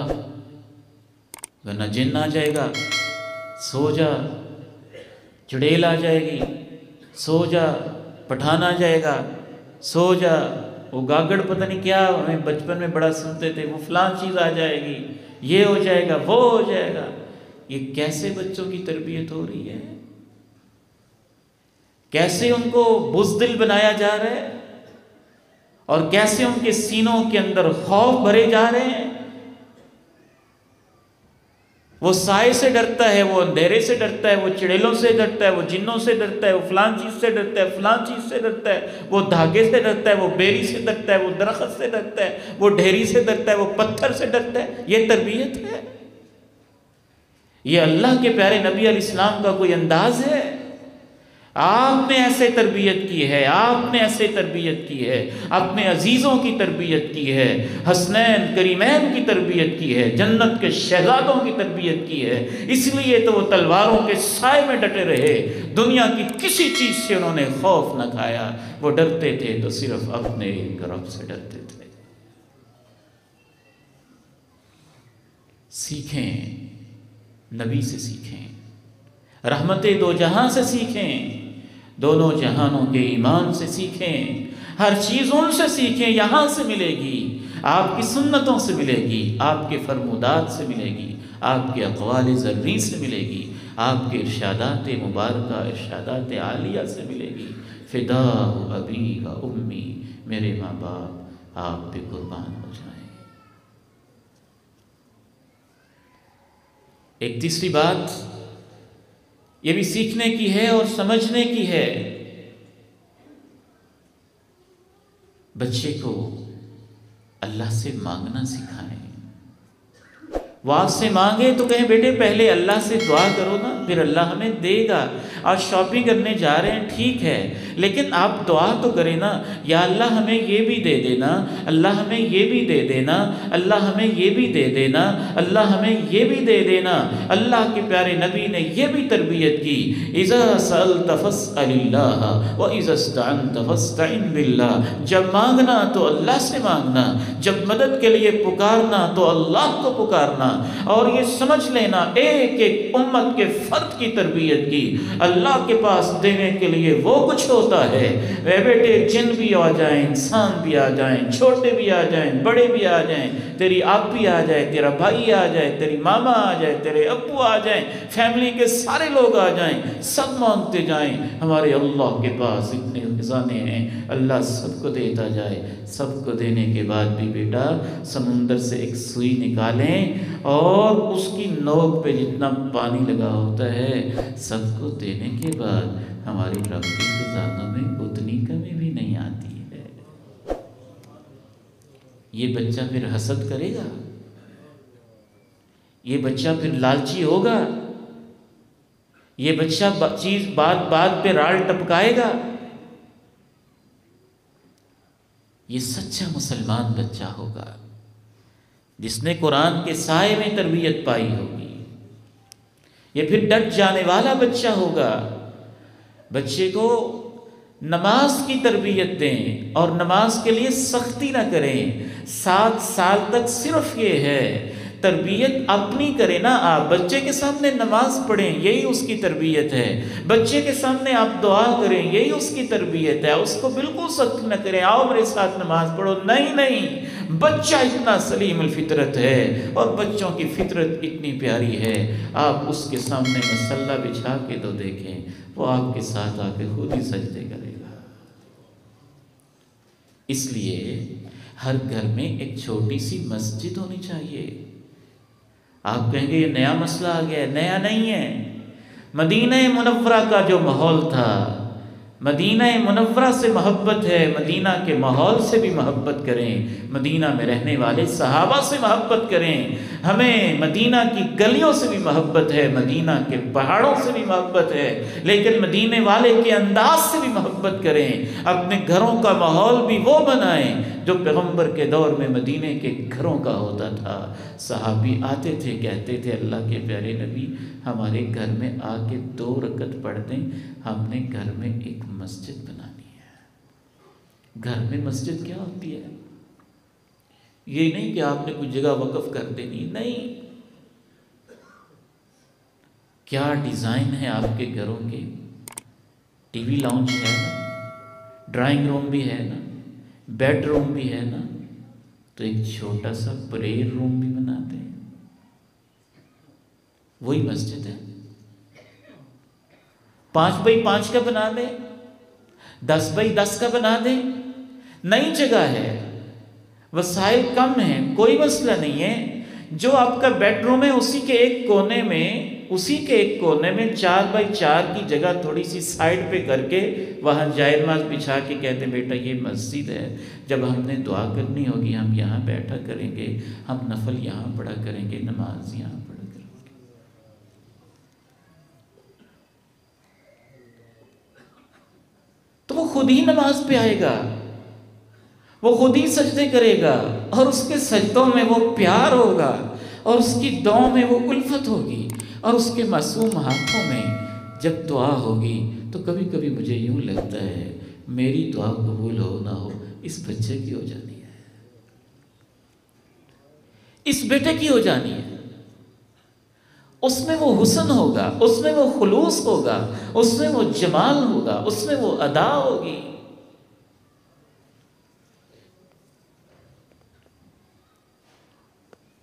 ورنہ جن آ جائے گا، سو جا چڑیل آ جائے گی، سو جا پٹھان آ جائے گا، سو جا وہ گاگڑ پتہ نہیں کیا ہمیں بچپن میں بڑا سنتے تھے، وہ فلان چیز آ جائے گی، یہ ہو جائے گا، وہ ہو جائے گا۔ یہ کیسے بچوں کی تربیت ہو رہی ہے؟ کیسے ان کو بزدل بنایا جا رہا ہے، اور کیسے ان کے سینوں کے اندر خوف بھرے جا رہے ہیں۔ وہ سائے سے ڈرتا ہے، وہ اندھیرے سے ڈرتا ہے، وہ چڑیلوں سے ڈرتا ہے، وہ جنوں سے ڈرتا ہے، وہ فلان چیز سے ڈرتا ہے، فلان چیز سے ڈرتا ہے، وہ دھاگے سے ڈرتا ہے، وہ بیری سے ڈرتا ہے، وہ درخت سے ڈرتا ہے، وہ ڈھیری سے ڈرتا ہے، وہ پتھر سے ڈرتا ہے۔ یہ تربیت ہے؟ یہ اللہ کے پیارے نبی علیہ السلام کا کوئی انداز ہے؟ آپ نے ایسے تربیت کی ہے، آپ نے ایسے تربیت کی ہے، اپنے عزیزوں کی تربیت کی ہے، حسنین کریمین کی تربیت کی ہے، جنت کے شہزادوں کی تربیت کی ہے، اس لیے تو وہ تلواروں کے سائے میں ڈٹے رہے، دنیا کی کسی چیز سے انہوں نے خوف نہ کھایا، وہ ڈرتے تھے تو صرف اپنے رب سے ڈرتے تھے۔ سیکھیں، نبی سے سیکھیں، رحمت دو جہاں سے سیکھیں، دونوں جہانوں کے ایمان سے سیکھیں، ہر چیز ان سے سیکھیں، یہاں سے ملے گی، آپ کی سنتوں سے ملے گی، آپ کے فرمودات سے ملے گی، آپ کے اقوال زرعی سے ملے گی، آپ کے ارشادات مبارکہ، ارشادات عالیہ سے ملے گی۔ فداء ابی و امی، میرے ماں باپ آپ پہ قربان ہو جائیں۔ ایک تیسری بات یہ بھی سیکھنے کی ہے اور سمجھنے کی ہے، بچے کو اللہ سے مانگنا سکھائیں۔ وہ آپ سے مانگے تو کہیں بیٹے پہلے اللہ سے دعا کرو نا، پھر اللہ ہمیں دے گا۔ آج شاپنگ کرنے جا رہے ہیں ٹھیک ہے، لیکن آپ دعا تو کریں نا، یا اللہ ہمیں یہ بھی دے دینا، اللہ ہمیں یہ بھی دے دینا، اللہ ہمیں یہ بھی دے دینا، اللہ ہمیں یہ بھی دے دینا۔ اللہ کے پیارے نبی نے یہ بھی تربیت کی، اذا سألت فاسأل اللہ واذا استعنت فاستعن باللہ، جب مانگنا تو اللہ سے مانگنا، جب مدد کے لیے پکارنا تو اللہ کو پکارنا۔ اور یہ سمجھ لینا ایک ایک امت کے فرد کی تربیت کی، اللہ کے پاس دینے کے لیے وہ کچھ ہوتا ہے۔ اے بیٹے جن بھی آ جائیں، انسان بھی آ جائیں، چھوٹے بھی آ جائیں، بڑے بھی آ جائیں، تیری آپ بھی آ جائے، تیرا بھائی آ جائے، تیری ماما آ جائے، تیرے ابو آ جائیں، فیملی کے سارے لوگ آ جائیں، سب مانگتے جائیں، ہمارے اللہ کے پاس اتنے خزانے ہیں، اللہ سب کو دیتا جائے۔ سب کو دینے کے بعد بھی بیٹا سمندر سے ایک سوئی نکالیں اور اس کی نوک پہ جتنا پانی لگا ہوتا ہے، سب کو دینے کے بعد ہماری رب کے خزانوں میں اتنی کمی بھی نہیں آتی ہے۔ یہ بچہ پھر حسد کرے گا، یہ بچہ پھر لالچی ہوگا، یہ بچہ بات بات پہ رال ٹپکائے گا۔ یہ سچا مسلمان بچہ ہوگا جس نے قرآن کے سائے میں تربیت پائی ہوگی، یہ پھر ڈٹ جانے والا بچہ ہوگا۔ بچے کو نماز کی تربیت دیں اور نماز کے لیے سختی نہ کریں۔ 7 سال تک صرف یہ ہے تربیت اپنی کریں نا، آپ بچے کے سامنے نماز پڑھیں، یہی اس کی تربیت ہے۔ بچے کے سامنے آپ دعا کریں، یہی اس کی تربیت ہے۔ اس کو بالکل سخت نہ کریں، آؤ میرے ساتھ نماز پڑھو، نہیں نہیں، بچہ اتنا سلیم الفطرت ہے اور بچوں کی فطرت اتنی پیاری ہے، آپ اس کے سامنے مصلی بچھا کے تو دیکھیں، وہ آپ کے ساتھ آ کے خود ہی سجدے کرے گا۔ اس لیے ہر گھر میں ایک چھوٹی سی مسجد ہونی چاہیے۔ آپ کہیں گے یہ نیا مسئلہ آ گیا ہے، نیا نہیں ہے۔ مدینہ منورہ کا جو ماحول تھا، مدینہ منورہ سے محبت ہے، مدینہ کے ماحول سے بھی محبت کریں، مدینہ میں رہنے والے صحابہ سے محبت کریں، ہمیں مدینہ کی گلیوں سے بھی محبت ہے، مدینہ کے پہاڑوں سے بھی محبت ہے، لیکن مدینے والے کے انداز سے بھی محبت کریں۔ اپنے گھروں کا ماحول بھی وہ بنائیں جو پیغمبر کے دور میں مدینے کے گھروں کا ہوتا تھا۔ صحابی آتے تھے، کہتے تھے اللہ کے پیارے نبی ہمارے گھر میں آ کے 2 رکعت پڑھ دیں، ہم نے گھر میں ایک مسجد بنانی ہے۔ گھر میں مسجد کیا ہوتی ہے؟ یہ نہیں کہ آپ نے کوئی جگہ وقف کر دینی، نہیں، کیا ڈیزائن ہے آپ کے گھروں کے؟ ٹی وی لاؤنج ہے نا، ڈرائنگ روم بھی ہے نا، بیڈ روم بھی ہے نا، تو ایک چھوٹا سا پریئر روم بھی بنا دیں، وہی مسجد ہے۔ 5x5 کا بنا دیں، 10x10 کا بنا دیں، نئی جگہ ہے، وسائل کم ہیں، کوئی مسئلہ نہیں ہے۔ جو آپ کا بیڈ روم ہے اسی کے ایک کونے میں 4x4 کی جگہ تھوڑی سی سائڈ پہ کر کے وہاں جائے نماز بچھا کے کہتے ہیں بیٹا یہ مسجد ہے، جب ہم نے دعا کرنی ہوگی ہم یہاں بیٹھا کریں گے، ہم نفل یہاں پڑھا کریں گے، نماز یہاں پڑھا کریں گے۔ خود ہی نماز پہ آئے گا، وہ خود ہی سجدے کرے گا، اور اس کے سجدوں میں وہ پیار ہوگا، اور اس کی دعاؤں میں وہ الفت ہوگی، اور اس کے معصوم ہاتھوں میں جب دعا ہوگی تو کبھی کبھی مجھے یوں لگتا ہے میری دعا قبول ہو نہ ہو اس بچے کی ہو جانی ہے، اس بیٹے کی ہو جانی ہے۔ اس میں وہ حسن ہوگا، اس میں وہ خلوص ہوگا، اس میں وہ جمال ہوگا، اس میں وہ ادا ہوگی۔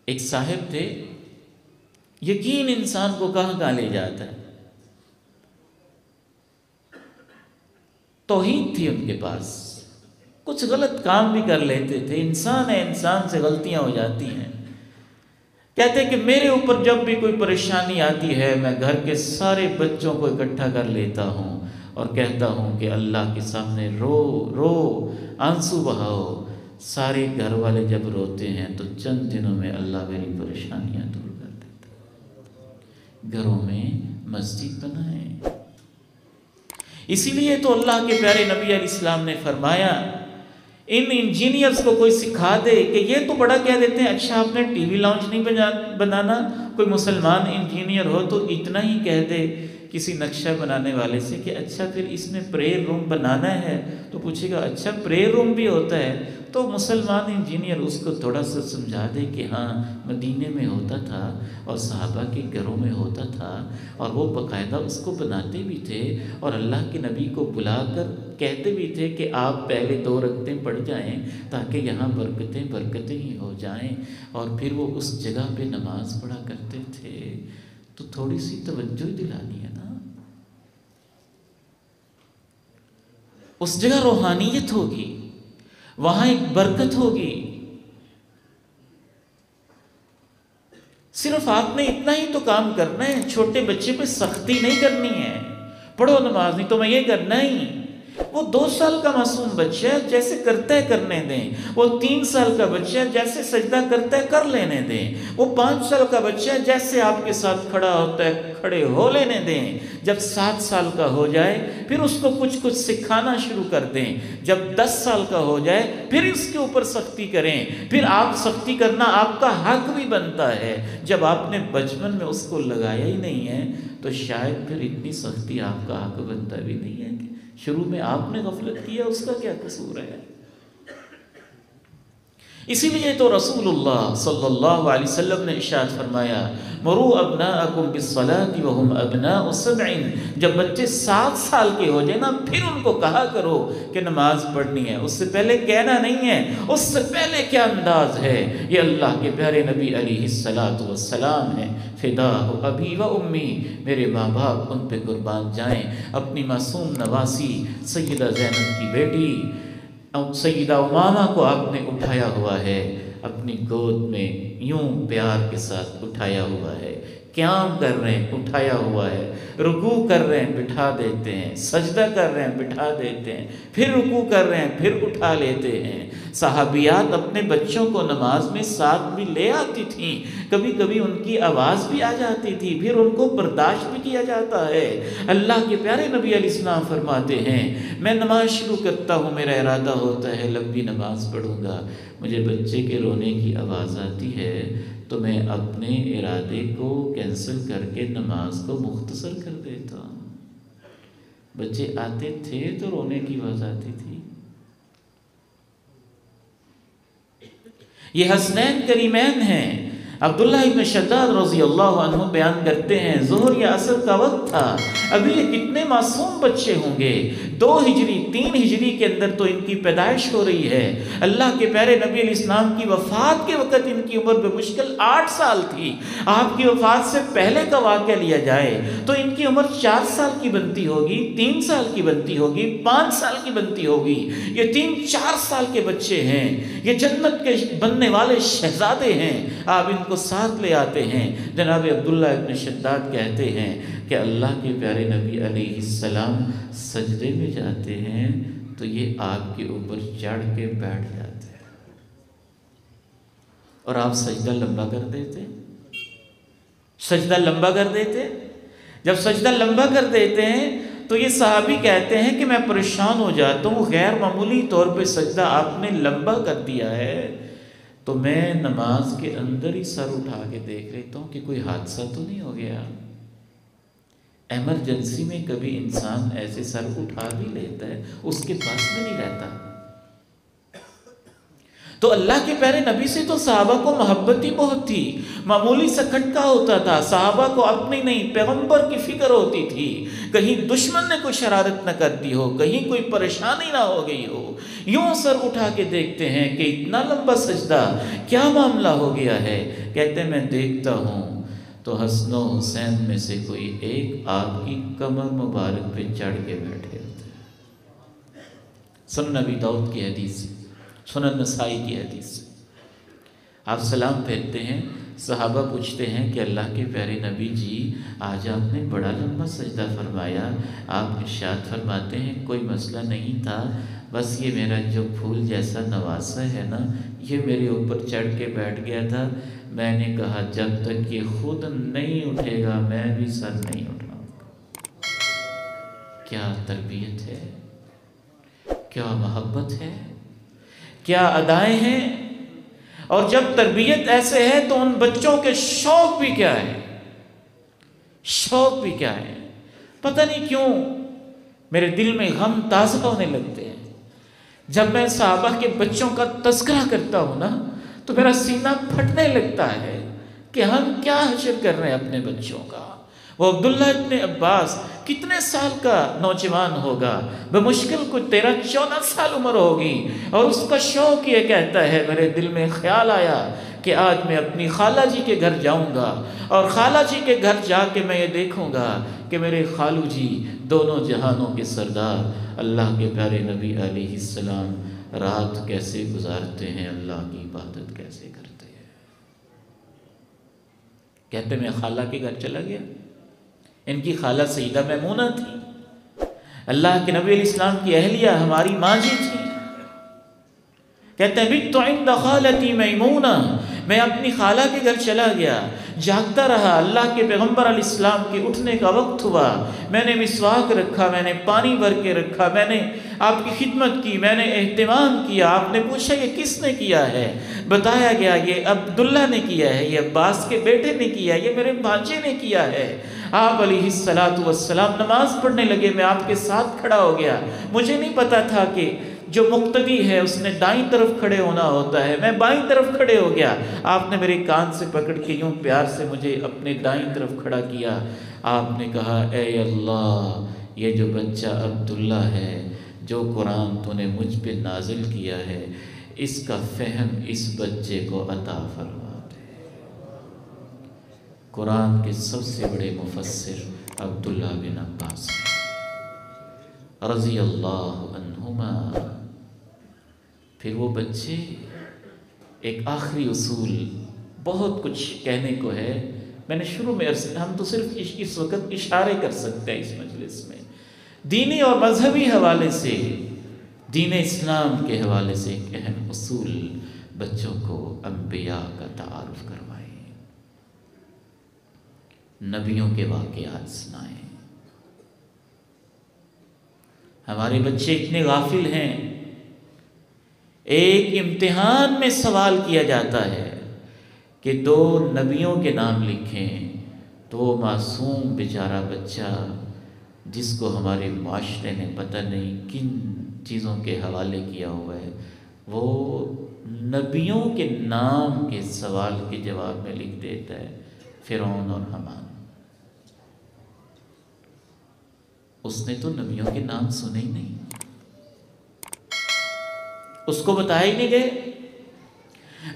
ایک صاحب تھے، یقین انسان کو کہاں کہاں لے جاتا ہے، توحید تھی ان کے پاس، کچھ غلط کام بھی کر لیتے تھے، انسان ہے، انسان سے غلطیاں ہو جاتی ہیں۔ کہتے کہ میرے اوپر جب بھی کوئی پریشانی آتی ہے میں گھر کے سارے بچوں کو اکٹھا کر لیتا ہوں اور کہتا ہوں کہ اللہ کے سامنے رو رو آنسو بہاؤ۔ سارے گھر والے جب روتے ہیں تو چند دنوں میں اللہ میری پریشانیاں دور کر دیتا ہے۔ گھروں میں مسجد بنائیں۔ اسی لیے تو اللہ کے پیارے نبی علیہ السلام نے فرمایا، ان انجینئرز کو کوئی سکھا دے کہ یہ تو بڑا کہہ دیتے ہیں، اچھا آپ نے ٹی وی لاؤنج نہیں بنانا، کوئی مسلمان انجینئر ہو تو اتنا ہی کہہ دے کسی نقشہ بنانے والے سے کہ اچھا پھر اس میں پریئر روم بنانا ہے، تو پوچھے گا اچھا پریئر روم بھی ہوتا ہے، تو مسلمان انجینئر اس کو تھوڑا سا سمجھا دے کہ ہاں مدینے میں ہوتا تھا اور صحابہ کے گھروں میں ہوتا تھا، اور وہ باقاعدہ اس کو بناتے بھی تھے، اور اللہ کے نبی کو بلا کر کہتے بھی تھے کہ آپ پہلے 2 رکعتیں پڑھ جائیں تاکہ یہاں برکتیں ہی ہو جائیں، اور پھر وہ اس جگہ پہ نماز پڑھا کرتے تھے۔ تو تھوڑی سی توجہ دلانی ہے نا، اس جگہ روحانیت ہوگی، وہاں ایک برکت ہوگی۔ صرف آپ نے اتنا ہی تو کام کرنا ہے، چھوٹے بچے پہ سختی نہیں کرنی ہے، پڑھو نماز نہیں تو میں یہ کرنا ہی۔ وہ 2 سال کا معصوم بچہ ہے، جیسے کرتا ہے کرنے دیں۔ وہ 3 سال کا بچہ ہے، جیسے سجدہ کرتا ہے کر لینے دیں۔ وہ 5 سال کا بچہ ہے، جیسے آپ کے ساتھ کھڑا ہوتا ہے کھڑے ہو لینے دیں۔ جب 7 سال کا ہو جائے پھر اس کو کچھ سکھانا شروع کر دیں۔ جب 10 سال کا ہو جائے پھر اس کے اوپر سختی کریں۔ پھر آپ سختی کرنا آپ کا حق بھی بنتا ہے۔ جب آپ نے بچپن میں اس کو لگایا ہی نہیں ہے تو شاید پھر اتنی سختی آپ کا حق بنتا بھی نہیں ہے کہ شروع میں آپ نے غفلت کیا، اس کا کیا قصور ہے؟ اسی لیے تو رسول اللہ صلی اللہ علیہ وسلم نے ارشاد فرمایا، مروا ابناءکم بالصلاۃ وهم ابناء 7۔ جب بچے 7 سال کے ہو جائیں نا پھر ان کو کہا کرو کہ نماز پڑھنی ہے، اس سے پہلے کہنا نہیں ہے۔ اس سے پہلے کیا انداز ہے، یہ اللہ کے پیارے نبی علیہ الصلاۃ والسلام ہے۔ فداہ ابی و امی، میرے ماں باپ ان پہ قربان جائیں۔ اپنی معصوم نواسی سیدہ زینب کی بیٹی سیدہ امامہ کو آپ نے اٹھایا ہوا ہے، اپنی گود میں یوں پیار کے ساتھ اٹھایا ہوا ہے، قیام کر رہے ہیں اٹھایا ہوا ہے، رکوع کر رہے ہیں بٹھا دیتے ہیں، سجدہ کر رہے ہیں بٹھا دیتے ہیں، پھر رکوع کر رہے ہیں پھر اٹھا لیتے ہیں۔ صحابیات اپنے بچوں کو نماز میں ساتھ بھی لے آتی تھیں، کبھی کبھی ان کی آواز بھی آ جاتی تھی، پھر ان کو برداشت بھی کیا جاتا ہے۔ اللہ کے پیارے نبی علیہ السلام فرماتے ہیں، میں نماز شروع کرتا ہوں، میرا ارادہ ہوتا ہے لمبی نماز پڑھوں گا، مجھے بچے کے رونے کی آواز آتی ہے تو میں اپنے ارادے کو کینسل کر کے نماز کو مختصر کر دیتا ہوں۔ بچے آتے تھے تو رونے کی آواز آتی تھی۔ یہ حسنین کریمین ہیں۔ عبداللہ ابن شداد رضی اللہ عنہ بیان کرتے ہیں، ظہر یا عصر کا وقت تھا، ابھی یہ کتنے معصوم بچے ہوں گے، 2 ہجری 3 ہجری کے اندر تو ان کی پیدائش ہو رہی ہے۔ اللہ کے پیارے نبی علیہ السلام کی وفات کے وقت ان کی عمر بمشکل 8 سال تھی۔ آپ کی وفات سے پہلے کا واقعہ لیا جائے تو ان کی عمر 4 سال کی بنتی ہوگی، 3 سال کی بنتی ہوگی، 5 سال کی بنتی ہوگی۔ یہ 3-4 سال کے بچے ہیں، یہ جنت کے بننے والے شہزادے ہیں۔ آپ ان کو ساتھ لے آتے ہیں۔ جناب عبداللہ ابن شداد کہتے ہیں کہ اللہ کے پیارے نبی علیہ السلام سجدے میں جاتے ہیں تو یہ آپ کے اوپر چڑھ کے بیٹھ جاتے ہیں اور آپ سجدہ لمبا کر دیتے، سجدہ لمبا کر دیتے۔ جب سجدہ لمبا کر دیتے ہیں تو یہ صحابی کہتے ہیں کہ میں پریشان ہو جاتا ہوں، غیر معمولی طور پہ سجدہ آپ نے لمبا کر دیا ہے، تو میں نماز کے اندر ہی سر اٹھا کے دیکھ لیتا ہوں کہ کوئی حادثہ تو نہیں ہو گیا۔ ایمرجنسی میں کبھی انسان ایسے سر اٹھا بھی لیتا ہے، اس کے پاس میں نہیں رہتا۔ تو اللہ کے پیارے نبی سے تو صحابہ کو محبت ہی بہت تھی، معمولی سا کھٹکا ہوتا تھا، صحابہ کو اپنی نہیں پیغمبر کی فکر ہوتی تھی، کہیں دشمن نے کوئی شرارت نہ کر دی ہو، کہیں کوئی پریشانی نہ ہو گئی ہو۔ یوں سر اٹھا کے دیکھتے ہیں کہ اتنا لمبا سجدہ، کیا معاملہ ہو گیا ہے؟ کہتے ہیں میں دیکھتا ہوں تو حسن و حسین میں سے کوئی ایک آپ کی کمر مبارک پہ چڑھ کے بیٹھے ہوتے ہیں۔ سنن نبی داؤد کی حدیث، سنن نسائی کی حدیث۔ آپ سلام پھیرتے ہیں، صحابہ پوچھتے ہیں کہ اللہ کے پیارے نبی جی آج آپ نے بڑا لمبا سجدہ فرمایا۔ آپ ارشاد فرماتے ہیں کوئی مسئلہ نہیں تھا، بس یہ میرا جو پھول جیسا نواسا ہے نا، یہ میرے اوپر چڑھ کے بیٹھ گیا تھا۔ میں نے کہا جب تک یہ خود نہیں اٹھے گا میں بھی سر نہیں اٹھاؤں گا۔ کیا تربیت ہے، کیا محبت ہے، کیا ادائیں ہیں۔ اور جب تربیت ایسے ہے تو ان بچوں کے شوق بھی کیا ہے، شوق بھی کیا ہے۔ پتہ نہیں کیوں میرے دل میں غم تازہ ہونے لگتے ہیں جب میں صحابہ کے بچوں کا تذکرہ کرتا ہوں نا، تو میرا سینہ پھٹنے لگتا ہے کہ ہم کیا حشر کر رہے ہیں اپنے بچوں کا۔ وہ عبداللہ ابن عباس کتنے سال کا نوجوان ہوگا، بمشکل کوئی 13-14 سال عمر ہوگی، اور اس کا شوق یہ کہتا ہے میرے دل میں خیال آیا کہ آج میں اپنی خالہ جی کے گھر جاؤں گا، اور خالہ جی کے گھر جا کے میں یہ دیکھوں گا کہ میرے خالو جی دونوں جہانوں کے سردار اللہ کے پیارے نبی علیہ السلام رات کیسے گزارتے ہیں، اللہ کی عبادت کیسے کرتے ہیں۔ کہتے میں خالہ کے گھر چلا گیا، ان کی خالہ سیدہ میمونہ تھی، اللہ کے نبی علیہ السلام کی اہلیہ ہماری ماں جی تھی۔ کہتے ہیں بِتُ عِنْدَ خالتی میمونہ، میں اپنی خالہ کے گھر چلا گیا، جاگتا رہا، اللہ کے پیغمبر علیہ السلام کے اٹھنے کا وقت ہوا، میں نے مسواک رکھا، میں نے پانی بھر کے رکھا، میں نے آپ کی خدمت کی، میں نے اہتمام کیا۔ آپ نے پوچھا یہ کس نے کیا ہے؟ بتایا گیا یہ عبداللہ نے کیا ہے، یہ عباس کے بیٹے نے کیا ہے، یہ میرے بھانجے نے کیا ہے۔ آپ علیہ السلام نماز پڑھنے لگے، میں آپ کے ساتھ کھڑا ہو گیا۔ مجھے نہیں پتا تھا کہ جو مقتدی ہے اس نے دائیں طرف کھڑے ہونا ہوتا ہے، میں بائیں طرف کھڑے ہو گیا۔ آپ نے میرے کان سے پکڑ کے یوں پیار سے مجھے اپنے دائیں طرف کھڑا کیا۔ آپ نے کہا اے اللہ، یہ جو بچہ عبداللہ ہے، جو قرآن تو نے مجھ پہ نازل کیا ہے، اس کا فہم اس بچے کو عطا فرما دے۔ قرآن کے سب سے بڑے مفسر عبداللہ بن عباس رضی اللہ عنہما۔ پھر وہ بچے، ایک آخری اصول، بہت کچھ کہنے کو ہے، میں نے شروع میں ہم تو صرف اس وقت اشارے کر سکتے ہیں اس مجلس میں، دینی اور مذہبی حوالے سے، دین اسلام کے حوالے سے ایک اہم اصول، بچوں کو انبیاء کا تعارف کروائیں، نبیوں کے واقعات سنائیں۔ ہمارے بچے اتنے غافل ہیں، ایک امتحان میں سوال کیا جاتا ہے کہ 2 نبیوں کے نام لکھیں، تو وہ معصوم بیچارہ بچہ جس کو ہمارے معاشرے نے پتہ نہیں کن چیزوں کے حوالے کیا ہوا ہے، وہ نبیوں کے نام کے سوال کے جواب میں لکھ دیتا ہے فرعون اور حامان۔ اس نے تو نبیوں کے نام سنے ہی نہیں، اس کو بتایا ہی نہیں گئے۔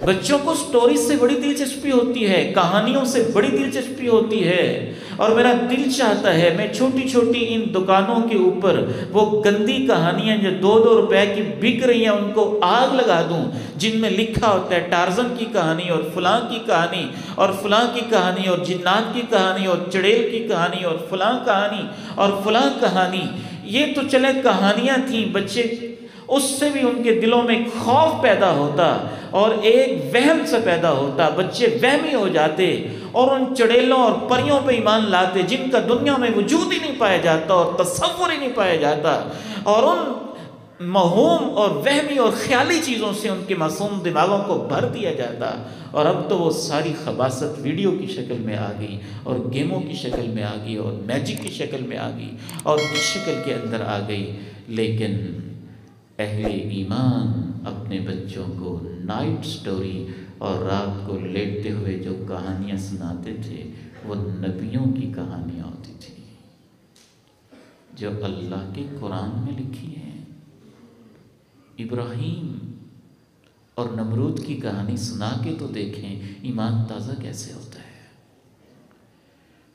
بچوں کو سٹوری سے بڑی دلچسپی ہوتی ہے، کہانیوں سے بڑی دلچسپی ہوتی ہے، اور میرا دل چاہتا ہے میں چھوٹی چھوٹی ان دکانوں کے اوپر وہ گندی کہانیاں جو 2-2 روپے کی بک رہی ہیں ان کو آگ لگا دوں، جن میں لکھا ہوتا ہے ٹارزن کی کہانی اور فلاں کی کہانی اور فلاں کی کہانی اور جنات کی کہانی اور چڑیل کی کہانی اور فلاں کہانی اور فلاں کہانی۔ یہ تو چلے کہانیاں تھیں، بچے اس سے بھی ان کے دلوں میں خوف پیدا ہوتا اور ایک وہم سے پیدا ہوتا، بچے وہمی ہو جاتے اور ان چڑیلوں اور پریوں پہ ایمان لاتے جن کا دنیا میں وجود ہی نہیں پایا جاتا اور تصور ہی نہیں پایا جاتا، اور ان موہوم اور وہمی اور خیالی چیزوں سے ان کے معصوم دماغوں کو بھر دیا جاتا۔ اور اب تو وہ ساری خباثت ویڈیو کی شکل میں آ گئی اور گیموں کی شکل میں آ گئی اور میجک کی شکل میں آ گئی اور اس شکل کے اندر آ گئی۔ لیکن اہل ایمان اپنے بچوں کو نائٹ سٹوری اور رات کو لیٹتے ہوئے جو کہانیاں سناتے تھے وہ نبیوں کی کہانیاں ہوتی تھی جو اللہ کے قرآن میں لکھی ہیں۔ ابراہیم اور نمرود کی کہانی سنا کے تو دیکھیں ایمان تازہ کیسے ہوتا ہے۔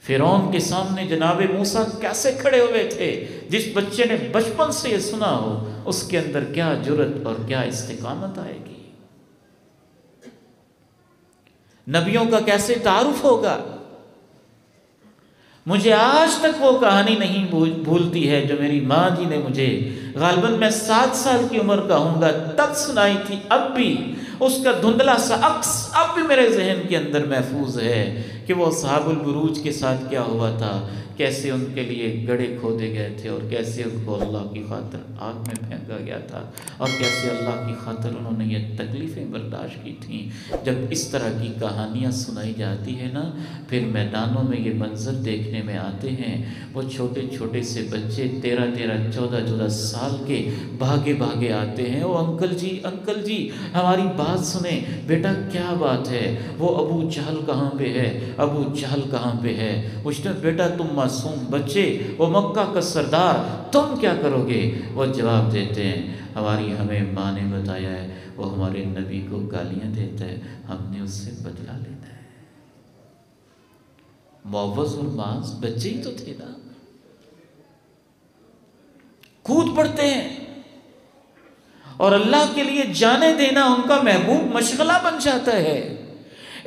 فرعون کے سامنے جناب موسیٰ کیسے کھڑے ہوئے تھے؟ جس بچے نے بچپن سے یہ سنا ہو اس کے اندر کیا جرأت اور کیا استقامت آئے گی؟ نبیوں کا کیسے تعارف ہوگا؟ مجھے آج تک وہ کہانی نہیں بھولتی ہے جو میری ماں جی نے مجھے غالباً میں 7 سال کی عمر کا ہوں گا تب سنائی تھی۔ اب بھی اس کا دھندلا سا عکس اب بھی میرے ذہن کے اندر محفوظ ہے کہ وہ اصحاب البروج کے ساتھ کیا ہوا تھا، کیسے ان کے لیے گڑھے کھودے گئے تھے اور کیسے ان کو اللہ کی خاطر آگ میں پھینکا گیا تھا اور کیسے اللہ کی خاطر انہوں نے یہ تکلیفیں برداشت کی تھیں۔ جب اس طرح کی کہانیاں سنائی جاتی ہے نا، پھر میدانوں میں یہ منظر دیکھنے میں آتے ہیں، وہ چھوٹے چھوٹے سے بچے 13 14 سال کے بھاگے بھاگے آتے ہیں، وہ انکل جی ہماری بات سنیں، بیٹا کیا بات ہے؟ وہ ابو جہل کہاں پہ ہے؟ ابو جہل کہاں پہ ہے؟ پوچھتے ہیں بیٹا تم معصوم بچے، وہ مکہ کا سردار، تم کیا کرو گے؟ وہ جواب دیتے ہیں ہمیں ماں نے بتایا ہے وہ ہمارے نبی کو گالیاں دیتا ہے، ہم نے اس سے بدلہ لینا ہے۔ معوذ اور معاذ بچے ہی تو تھے نا، کود پڑتے ہیں اور اللہ کے لیے جانے دینا ان کا محبوب مشغلہ بن جاتا ہے۔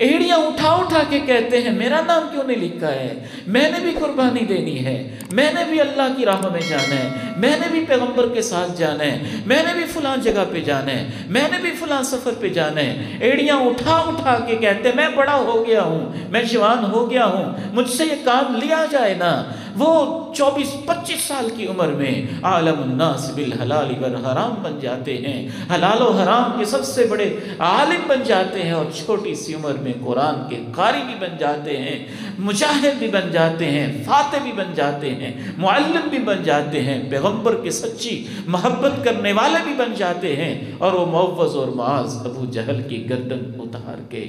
ایڑیاں اٹھا کے کہتے ہیں میرا نام کیوں نہیں لکھا ہے؟ میں نے بھی قربانی دینی ہے، میں نے بھی اللہ کی راہ میں جانا ہے، میں نے بھی پیغمبر کے ساتھ جانا ہے، میں نے بھی فلاں جگہ پہ جانا ہے، میں نے بھی فلاں سفر پہ جانا ہے۔ ایڑیاں اٹھا کے کہتے ہیں میں بڑا ہو گیا ہوں، میں جوان ہو گیا ہوں، مجھ سے یہ کام لیا جائے نا۔ وہ 24-25 سال کی عمر میں عالم الناس بالحلال والحرام بن جاتے ہیں، حلال و حرام کے سب سے بڑے عالم بن جاتے ہیں، اور چھوٹی سی عمر میں قرآن کے قاری بھی بن جاتے ہیں، مجاہد بھی بن جاتے ہیں، فاتح بھی بن جاتے ہیں، معلم بھی بن جاتے ہیں، پیغمبر کے سچی محبت کرنے والے بھی بن جاتے ہیں، اور وہ معوذ اور معاذ ابو جہل کی گردن اتار کے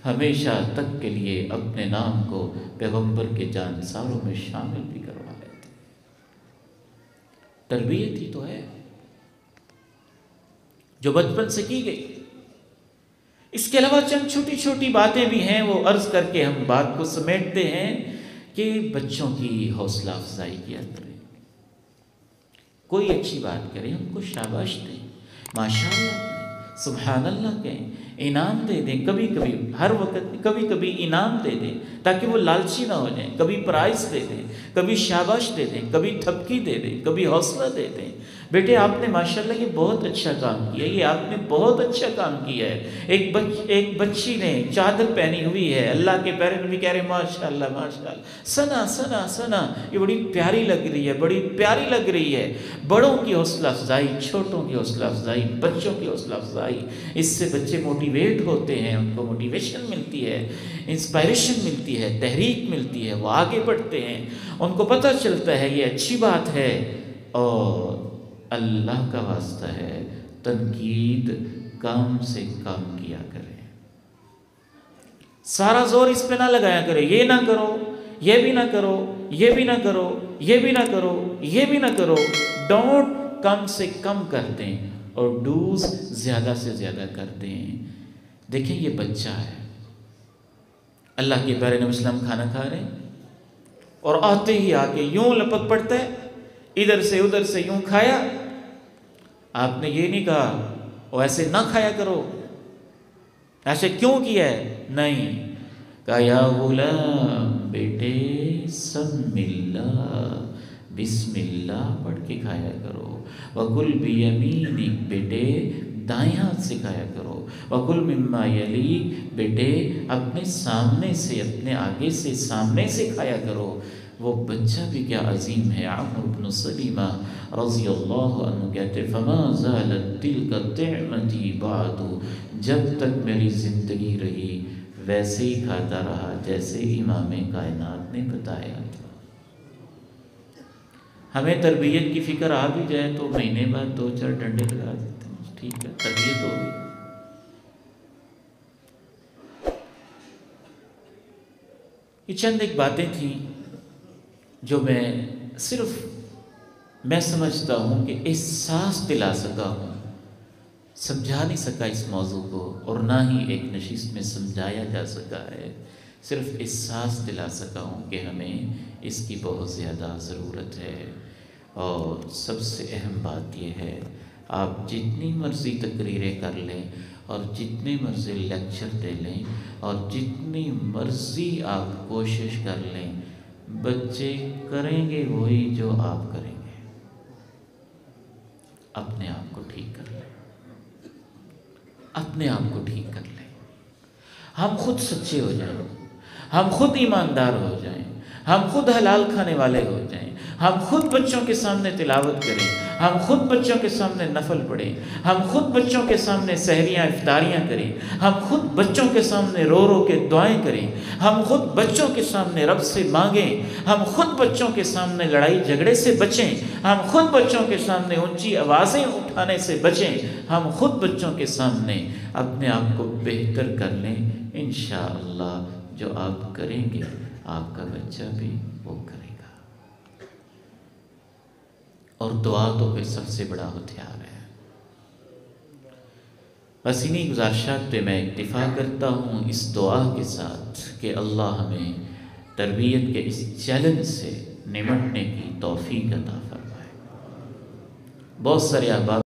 ہمیشہ تک کے لیے اپنے نام کو پیغمبر کے جانساروں میں شامل بھی کروا لیتے۔ تربیت ہی تو ہے جو بچپن سے کی گئی۔ اس کے علاوہ چند چھوٹی چھوٹی باتیں بھی ہیں، وہ عرض کر کے ہم بات کو سمیٹتے ہیں کہ بچوں کی حوصلہ افزائی کیا کریں، کوئی اچھی بات کریں ان کو شاباش دیں، ماشاءاللہ سبحان اللہ کہیں، انعام دے دیں، کبھی کبھی ہر وقت کبھی انعام دے دیں تاکہ وہ لالچی نہ ہو جائیں، کبھی پرائز دے دیں، کبھی شاباش دے دیں، کبھی تھپکی دے دیں، کبھی حوصلہ دے دیں۔ بیٹے آپ نے ماشاءاللہ یہ بہت اچھا کام کیا، یہ آپ نے بہت اچھا کام کیا ہے۔ ایک بچی نے چادر پہنی ہوئی ہے، اللہ کے پیارے نبی کہہ رہے ماشاءاللہ ماشاءاللہ، سنا یہ بڑی پیاری لگ رہی ہے، بڑی پیاری لگ رہی ہے۔ بڑوں کی حوصلہ افزائی، چھوٹوں کی حوصلہ افزائی، بچوں کی حوصلہ افزائی، اس سے بچے موٹیویٹ ہوتے ہیں، ان کو موٹیویشن ملتی ہے، انسپائریشن ملتی ہے، تحریک ملتی ہے، وہ آگے بڑھتے ہیں، ان کو پتہ چلتا ہے یہ اچھی بات ہے۔ اور اللہ کا واسطہ ہے تنقید کم سے کم کیا کریں، سارا زور اس پہ نہ لگایا کرے، یہ نہ کرو، یہ بھی نہ کرو، یہ بھی نہ کرو، یہ بھی نہ کرو، یہ بھی نہ کرو۔ ڈونٹ کم سے کم کر دیں اور ڈوز زیادہ سے زیادہ کر دیں۔ دیکھیں یہ بچہ ہے، اللہ کے پیارے نبی اسلام کھانا کھا رہے ہیں اور آتے ہی آ کے یوں لپک پڑتا ہے، ادھر سے ادھر سے یوں کھایا۔ آپ نے یہ نہیں کہا وہ ایسے نہ کھایا کرو، ایسے کیوں کیا ہے؟ نہیں کہا یا غلام، بیٹے سم اللہ بسم اللہ پڑھ کے کھایا کرو۔ وَكُلْ بِيَمِينِكَ بیٹے دائیں ہاتھ سے کھایا کرو۔ وَكُلْ مِمَّا يَلِيكَ بیٹے اپنے سامنے سے، اپنے آگے سے، سامنے سے کھایا کرو۔ وہ بچہ بھی کیا عظیم ہے، عمرو بن سلیمہ رضی اللہ عنہ کہتے فَمَا زَالَتْ تِلْكَ طِعْمَتِي بَعْدُ، جب تک میری زندگی رہی ویسے ہی کھاتا رہا جیسے امام کائنات نے بتایا تھا۔ ہمیں تربیت کی فکر آ بھی جائے تو مہینے بعد 2-4 ڈنڈے لگا دیتے ہیں، ٹھیک ہے تربیت ہوگی۔ یہ چند ایک باتیں تھیں جو میں صرف میں سمجھتا ہوں کہ احساس دلا سکا ہوں، سمجھا نہیں سکا اس موضوع کو، اور نہ ہی ایک نشست میں سمجھایا جا سکا ہے، صرف احساس دلا سکا ہوں کہ ہمیں اس کی بہت زیادہ ضرورت ہے۔ اور سب سے اہم بات یہ ہے، آپ جتنی مرضی تقریریں کر لیں اور جتنے مرضی لیکچر دے لیں اور جتنی مرضی آپ کوشش کر لیں، بچے کریں گے وہی جو آپ کریں گے۔ اپنے آپ کو ٹھیک کر لیں، اپنے آپ کو ٹھیک کر لیں۔ ہم خود سچے ہو جائیں، ہم خود ایماندار ہو جائیں، ہم خود حلال کھانے والے ہو جائیں، ہم خود بچوں کے سامنے تلاوت کریں، ہم خود بچوں کے سامنے نفل پڑھیں، ہم خود بچوں کے سامنے سحریاں افطاریاں کریں، ہم خود بچوں کے سامنے رو رو کے دعائیں کریں، ہم خود بچوں کے سامنے رب سے مانگیں، ہم خود بچوں کے سامنے لڑائی جھگڑے سے بچیں، ہم خود بچوں کے سامنے اونچی آوازیں اٹھانے سے بچیں، ہم خود بچوں کے سامنے اپنے آپ کو بہتر کر لیں، انشاءاللہ جو آپ کریں گے آپ کا بچہ بھی وہ کرے گا۔ اور دعا تو پھر سب سے بڑا ہتھیار ہے۔ بس انہی گزارشات پہ میں اکتفا کرتا ہوں اس دعا کے ساتھ کہ اللہ ہمیں تربیت کے اس چیلنج سے نمٹنے کی توفیق عطا فرمائے۔ بہت سارے احباب